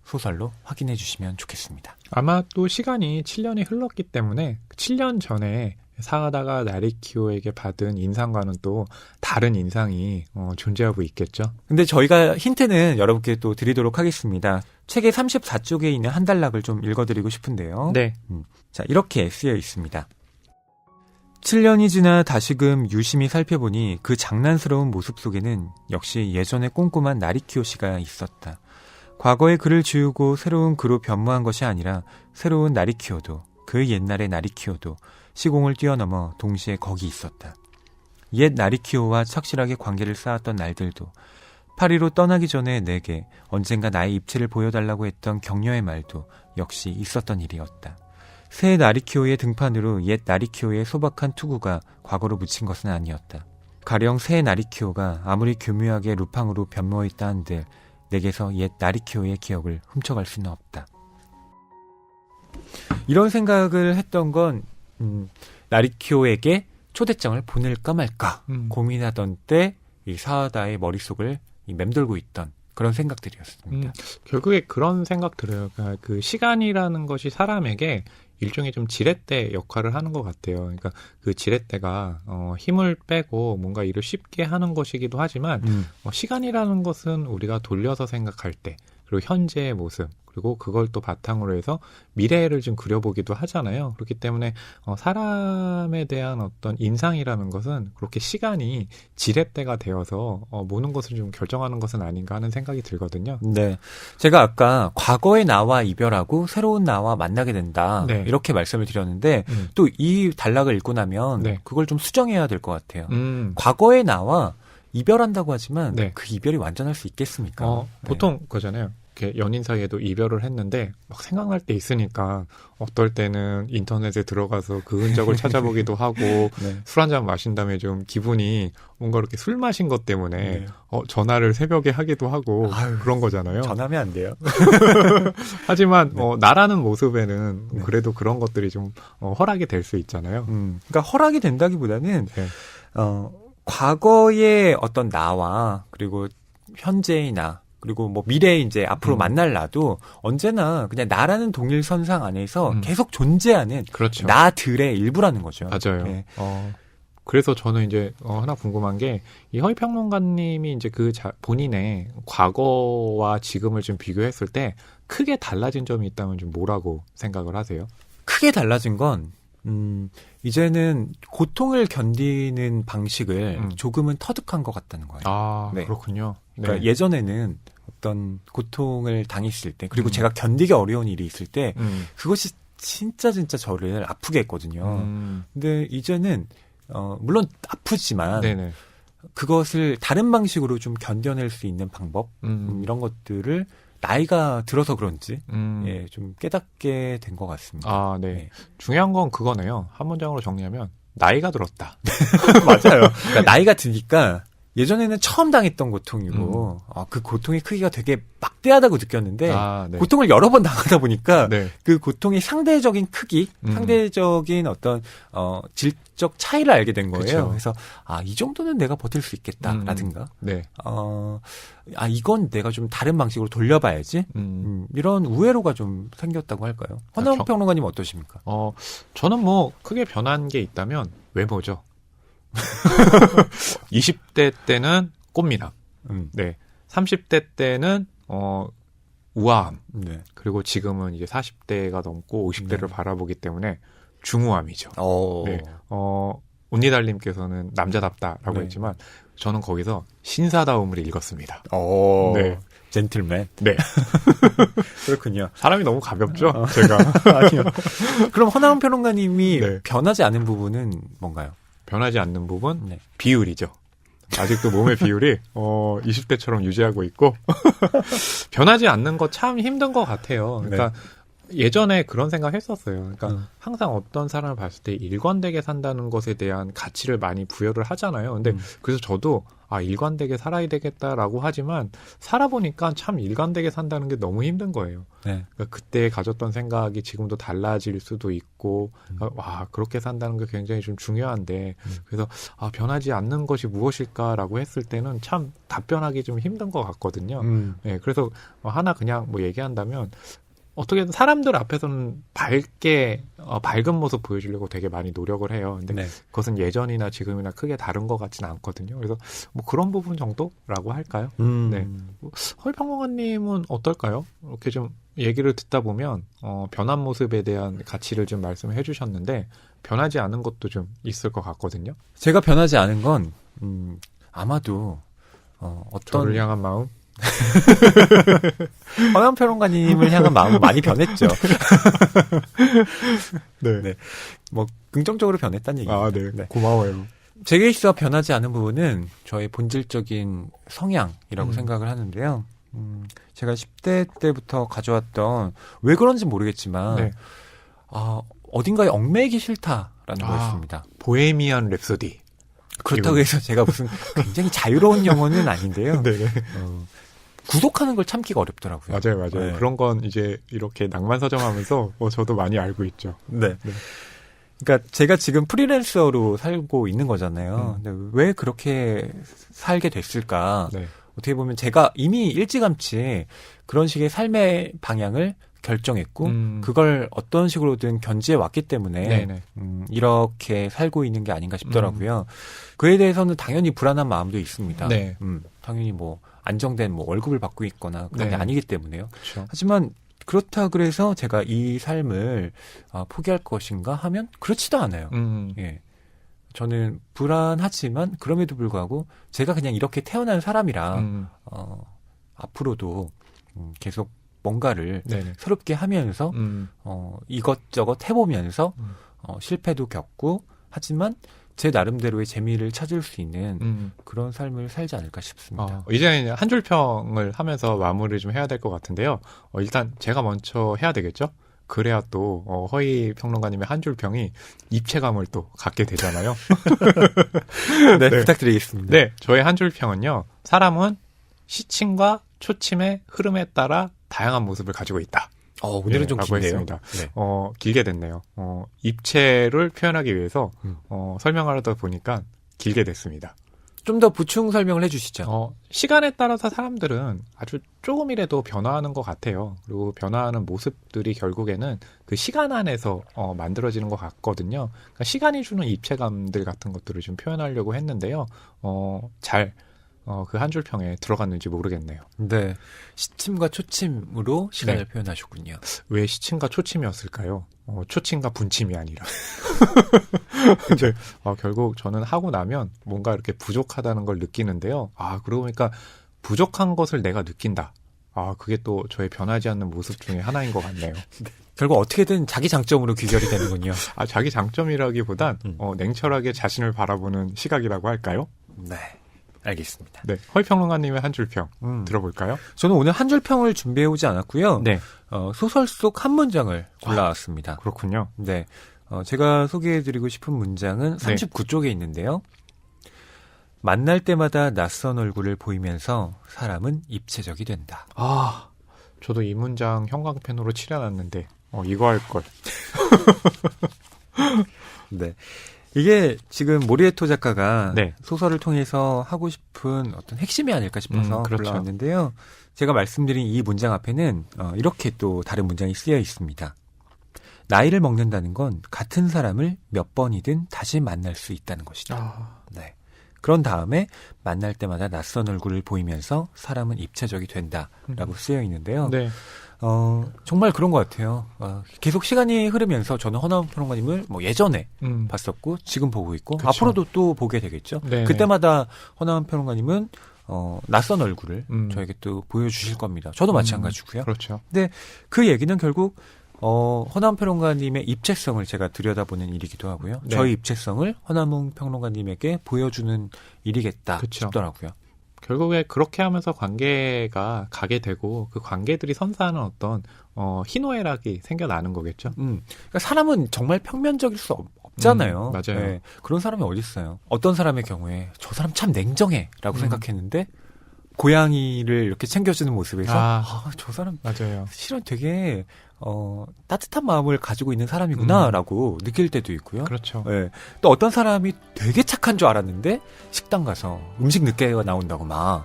소설로 확인해 주시면 좋겠습니다. 아마 또 시간이 7년이 흘렀기 때문에 7년 전에 사와다가 나리키오에게 받은 인상과는 또 다른 인상이 존재하고 있겠죠. 근데 저희가 힌트는 여러분께 또 드리도록 하겠습니다. 책의 34쪽에 있는 한 단락을 좀 읽어드리고 싶은데요. 네. 자, 이렇게 쓰여 있습니다. 7년이 지나 다시금 유심히 살펴보니 그 장난스러운 모습 속에는 역시 예전에 꼼꼼한 나리키오 씨가 있었다. 과거의 그를 지우고 새로운 그로 변모한 것이 아니라 새로운 나리키오도 그 옛날의 나리키오도 시공을 뛰어넘어 동시에 거기 있었다. 옛 나리키오와 착실하게 관계를 쌓았던 날들도 파리로 떠나기 전에 내게 언젠가 나의 입체를 보여달라고 했던 격려의 말도 역시 있었던 일이었다. 새 나리키오의 등판으로 옛 나리키오의 소박한 투구가 과거로 묻힌 것은 아니었다. 가령 새 나리키오가 아무리 교묘하게 루팡으로 변모했다 한들 내게서 옛 나리키오의 기억을 훔쳐갈 수는 없다. 이런 생각을 했던 건 나리키오에게 초대장을 보낼까 말까 고민하던 때 이 사와다의 머릿속을 맴돌고 있던 그런 생각들이었습니다. 결국에 그런 생각 들어요. 그러니까 그 시간이라는 것이 사람에게 일종의 좀 지렛대 역할을 하는 것 같아요. 그러니까 그 지렛대가 힘을 빼고 뭔가 일을 쉽게 하는 것이기도 하지만 시간이라는 것은 우리가 돌려서 생각할 때 그리고 현재의 모습 그리고 그걸 또 바탕으로 해서 미래를 좀 그려보기도 하잖아요. 그렇기 때문에 사람에 대한 어떤 인상이라는 것은 그렇게 시간이 지렛대가 되어서 모든 것을 좀 결정하는 것은 아닌가 하는 생각이 들거든요. 네, 제가 아까 과거의 나와 이별하고 새로운 나와 만나게 된다 네. 이렇게 말씀을 드렸는데 또 이 단락을 읽고 나면 네. 그걸 좀 수정해야 될 것 같아요. 과거의 나와 이별한다고 하지만 네. 그 이별이 완전할 수 있겠습니까? 보통 그거잖아요. 연인 사이에도 이별을 했는데 막 생각날 때 있으니까 어떨 때는 인터넷에 들어가서 그 흔적을 찾아보기도 하고 네. 술 한잔 마신 다음에 좀 기분이 뭔가 이렇게 술 마신 것 때문에 네. 전화를 새벽에 하기도 하고 아유, 그런 거잖아요. 전하면 안 돼요. 하지만 네. 나라는 모습에는 네. 그래도 그런 것들이 좀 허락이 될 수 있잖아요. 그러니까 허락이 된다기보다는 네. 과거의 어떤 나와 그리고 현재의 나 그리고 뭐 미래에 이제 앞으로 만날 나도 언제나 그냥 나라는 동일선상 안에서 계속 존재하는 그렇죠. 나들의 일부라는 거죠. 맞아요. 네. 그래서 저는 이제 하나 궁금한 게 이 허위평론가님이 이제 본인의 과거와 지금을 좀 비교했을 때 크게 달라진 점이 있다면 좀 뭐라고 생각을 하세요? 크게 달라진 건 이제는 고통을 견디는 방식을 조금은 터득한 것 같다는 거예요. 아, 네. 그렇군요. 네. 그러니까 예전에는 어떤 고통을 당했을 때 그리고 제가 견디기 어려운 일이 있을 때 그것이 진짜 저를 아프게 했거든요. 근데 이제는 물론 아프지만 네네. 그것을 다른 방식으로 좀 견뎌낼 수 있는 방법 이런 것들을 나이가 들어서 그런지 예, 좀 깨닫게 된 것 같습니다. 아, 네. 네. 중요한 건 그거네요. 한 문장으로 정리하면 나이가 들었다. 맞아요. 그러니까 나이가 드니까 예전에는 처음 당했던 고통이고 그 고통의 크기가 되게 막대하다고 느꼈는데 네. 고통을 여러 번 당하다 보니까 네. 그 고통의 상대적인 크기, 상대적인 어떤 질적 차이를 알게 된 거예요. 그쵸. 그래서 이 정도는 내가 버틸 수 있겠다라든가 네. 이건 내가 좀 다른 방식으로 돌려봐야지 이런 우회로가 좀 생겼다고 할까요? 허나운 평론가님 어떠십니까? 저는 뭐 크게 변한 게 있다면 외모죠. 20대 때는 꽃미남, 네, 30대 때는 우아함, 네. 그리고 지금은 이제 40대가 넘고 50대를 네. 바라보기 때문에 중후함이죠. 네, 온니달님께서는 남자답다라고 네. 했지만 저는 거기서 신사다움을 읽었습니다. 네. 젠틀맨. 네. 그렇군요. 사람이 너무 가볍죠? 제가. 아니요. 그럼 허나운 평론가님이 네. 변하지 않은 부분은 뭔가요? 변하지 않는 부분? 네. 비율이죠. 아직도 몸의 비율이 20대처럼 유지하고 있고 변하지 않는 거 참 힘든 것 같아요. 그러니까 네. 예전에 그런 생각 했었어요. 그러니까 항상 어떤 사람을 봤을 때 일관되게 산다는 것에 대한 가치를 많이 부여를 하잖아요. 근데 그래서 저도 일관되게 살아야 되겠다라고 하지만 살아보니까 참 일관되게 산다는 게 너무 힘든 거예요. 네. 그러니까 그때 가졌던 생각이 지금도 달라질 수도 있고 그렇게 산다는 게 굉장히 좀 중요한데 그래서 변하지 않는 것이 무엇일까라고 했을 때는 참 답변하기 좀 힘든 것 같거든요. 네, 그래서 하나 그냥 뭐 얘기한다면 어떻게든 사람들 앞에서는 밝은 모습 보여주려고 되게 많이 노력을 해요. 근데 네. 그것은 예전이나 지금이나 크게 다른 것 같지는 않거든요. 그래서 뭐 그런 부분 정도라고 할까요? 네. 허위평론가님은 어떨까요? 이렇게 좀 얘기를 듣다 보면 변한 모습에 대한 가치를 좀 말씀해 주셨는데 변하지 않은 것도 좀 있을 것 같거든요. 제가 변하지 않은 건 아마도 저를 향한 마음? 허나운 평론가님을 향한 마음은 많이 변했죠. 네. 네. 뭐 긍정적으로 변했다는 얘기입니다. 네. 네. 고마워요. 제 케이스와 변하지 않은 부분은 저의 본질적인 성향이라고 생각을 하는데요. 제가 10대 때부터 가져왔던 왜 그런지 모르겠지만 네. 어딘가에 얽매이기 싫다라는 거였습니다. 보헤미안 랩소디. 그렇다고 해서 제가 무슨 굉장히 자유로운 영혼은 아닌데요. 네. 구속하는 걸 참기가 어렵더라고요. 맞아요. 네. 그런 건 이제 이렇게 낭만 서정하면서 저도 많이 알고 있죠. 네. 그러니까 제가 지금 프리랜서로 살고 있는 거잖아요. 근데 왜 그렇게 살게 됐을까? 네. 어떻게 보면 제가 이미 일찌감치 그런 식의 삶의 방향을 결정했고 그걸 어떤 식으로든 견지해 왔기 때문에 이렇게 살고 있는 게 아닌가 싶더라고요. 그에 대해서는 당연히 불안한 마음도 있습니다. 네. 당연히 뭐 안정된 뭐 월급을 받고 있거나 그런 게 아니기 때문에요. 그쵸. 하지만 그렇다 그래서 제가 이 삶을 포기할 것인가 하면 그렇지도 않아요. 예. 저는 불안하지만 그럼에도 불구하고 제가 그냥 이렇게 태어난 사람이라 앞으로도 계속 뭔가를 새롭게 하면서 이것저것 해보면서 실패도 겪고 하지만 제 나름대로의 재미를 찾을 수 있는 그런 삶을 살지 않을까 싶습니다. 이제는 한 줄 평을 하면서 마무리를 좀 해야 될 것 같은데요. 일단 제가 먼저 해야 되겠죠? 그래야 또 허위 평론가님의 한 줄 평이 입체감을 또 갖게 되잖아요. 네, 부탁드리겠습니다. 네, 저의 한 줄 평은요. 사람은 시침과 초침의 흐름에 따라 다양한 모습을 가지고 있다. 오늘은 좀 긴데요. 했습니다. 네. 길게 됐네요. 입체를 표현하기 위해서 설명하려다 보니까 길게 됐습니다. 좀 더 보충 설명을 해주시죠. 시간에 따라서 사람들은 아주 조금이라도 변화하는 것 같아요. 그리고 변화하는 모습들이 결국에는 그 시간 안에서 만들어지는 것 같거든요. 그러니까 시간이 주는 입체감들 같은 것들을 좀 표현하려고 했는데요. 잘 그 한 줄 평에 들어갔는지 모르겠네요. 네, 시침과 초침으로 시간을 네. 표현하셨군요. 왜 시침과 초침이었을까요? 초침과 분침이 아니라. 네. 결국 저는 하고 나면 뭔가 이렇게 부족하다는 걸 느끼는데요. 그러고 보니까 부족한 것을 내가 느낀다. 그게 또 저의 변하지 않는 모습 중에 하나인 것 같네요. 네. 결국 어떻게든 자기 장점으로 귀결이 되는군요. 자기 장점이라기보단 냉철하게 자신을 바라보는 시각이라고 할까요? 네. 알겠습니다. 네, 허위평론가님의 한 줄 평 들어볼까요? 저는 오늘 한 줄 평을 준비해오지 않았고요. 네. 소설 속 한 문장을 골라왔습니다. 그렇군요. 네. 제가 소개해드리고 싶은 문장은 39쪽에 있는데요. 만날 때마다 낯선 얼굴을 보이면서 사람은 입체적이 된다. 저도 이 문장 형광펜으로 칠해놨는데 이거 할 걸. 네. 이게 지금 모리에토 작가가 네. 소설을 통해서 하고 싶은 어떤 핵심이 아닐까 싶어서 그렇죠. 골라왔는데요. 제가 말씀드린 이 문장 앞에는 이렇게 또 다른 문장이 쓰여 있습니다. 나이를 먹는다는 건 같은 사람을 몇 번이든 다시 만날 수 있다는 것이다. 네. 그런 다음에 만날 때마다 낯선 얼굴을 보이면서 사람은 입체적이 된다라고 쓰여 있는데요. 네. 정말 그런 것 같아요. 계속 시간이 흐르면서 저는 허나운 평론가님을 예전에 봤었고 지금 보고 있고 그쵸. 앞으로도 또 보게 되겠죠. 네네. 그때마다 허나운 평론가님은 낯선 얼굴을 저에게 또 보여주실 겁니다. 저도 마찬가지고요. 그렇죠. 근데 그 얘기는 결국 허나운 평론가님의 입체성을 제가 들여다보는 일이기도 하고요. 네. 저희 입체성을 허나운 평론가님에게 보여주는 일이겠다 그쵸. 싶더라고요. 결국에 그렇게 하면서 관계가 가게 되고 그 관계들이 선사하는 어떤 희노애락이 생겨나는 거겠죠. 그러니까 사람은 정말 평면적일 수 없잖아요. 맞아요. 네, 그런 사람이 어디 있어요. 어떤 사람의 경우에 저 사람 참 냉정해라고 생각했는데 고양이를 이렇게 챙겨주는 모습에서 저 사람 맞아요. 실은 되게 따뜻한 마음을 가지고 있는 사람이구나라고 느낄 때도 있고요. 그렇죠. 네. 또 어떤 사람이 되게 착한 줄 알았는데 식당 가서 음식 늦게 나온다고 막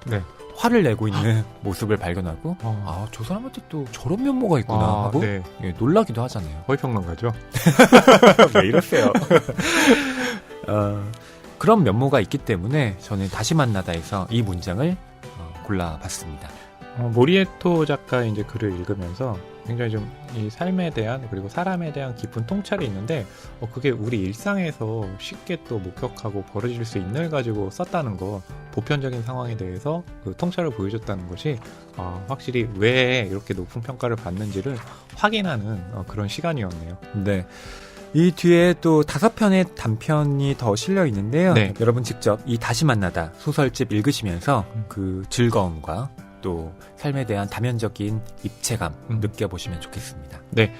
화를 내고 있는 모습을 발견하고 저 사람한테 또 저런 면모가 있구나 하고 네. 놀라기도 하잖아요. 허위평론가죠? 왜 이러세요? 그런 면모가 있기 때문에 저는 다시 만나다에서 이 문장을 골라봤습니다. 모리에토 작가의 이제 글을 읽으면서 굉장히 좀 이 삶에 대한 그리고 사람에 대한 깊은 통찰이 있는데 그게 우리 일상에서 쉽게 또 목격하고 벌어질 수 있는 걸 가지고 썼다는 거, 보편적인 상황에 대해서 그 통찰을 보여줬다는 것이 확실히 왜 이렇게 높은 평가를 받는지를 확인하는 그런 시간이었네요. 네. 이 뒤에 또 5편의 단편이 더 실려 있는데요. 네. 여러분 직접 이 다시 만나다 소설집 읽으시면서 그 즐거움과 또 삶에 대한 다면적인 입체감 느껴보시면 좋겠습니다. 네,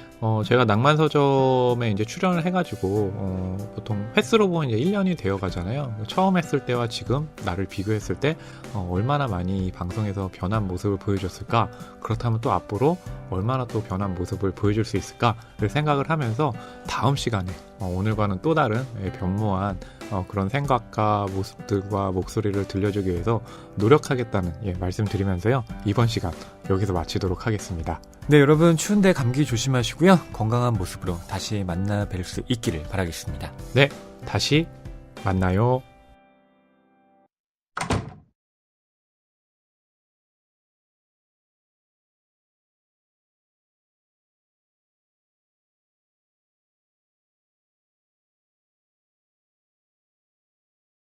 제가 낭만서점에 이제 출연을 해가지고 보통 횟수로 보면 이제 1년이 되어 가잖아요. 처음 했을 때와 지금 나를 비교했을 때 얼마나 많이 방송에서 변한 모습을 보여줬을까? 그렇다면 또 앞으로 얼마나 또 변한 모습을 보여줄 수 있을까를 생각을 하면서 다음 시간에 오늘과는 또 다른 변모한 그런 생각과 모습들과 목소리를 들려주기 위해서 노력하겠다는 말씀드리면서요. 이번 시간 여기서 마치도록 하겠습니다. 네, 여러분 추운데 감기 조심하시고요. 건강한 모습으로 다시 만나 뵐 수 있기를 바라겠습니다. 네, 다시 만나요.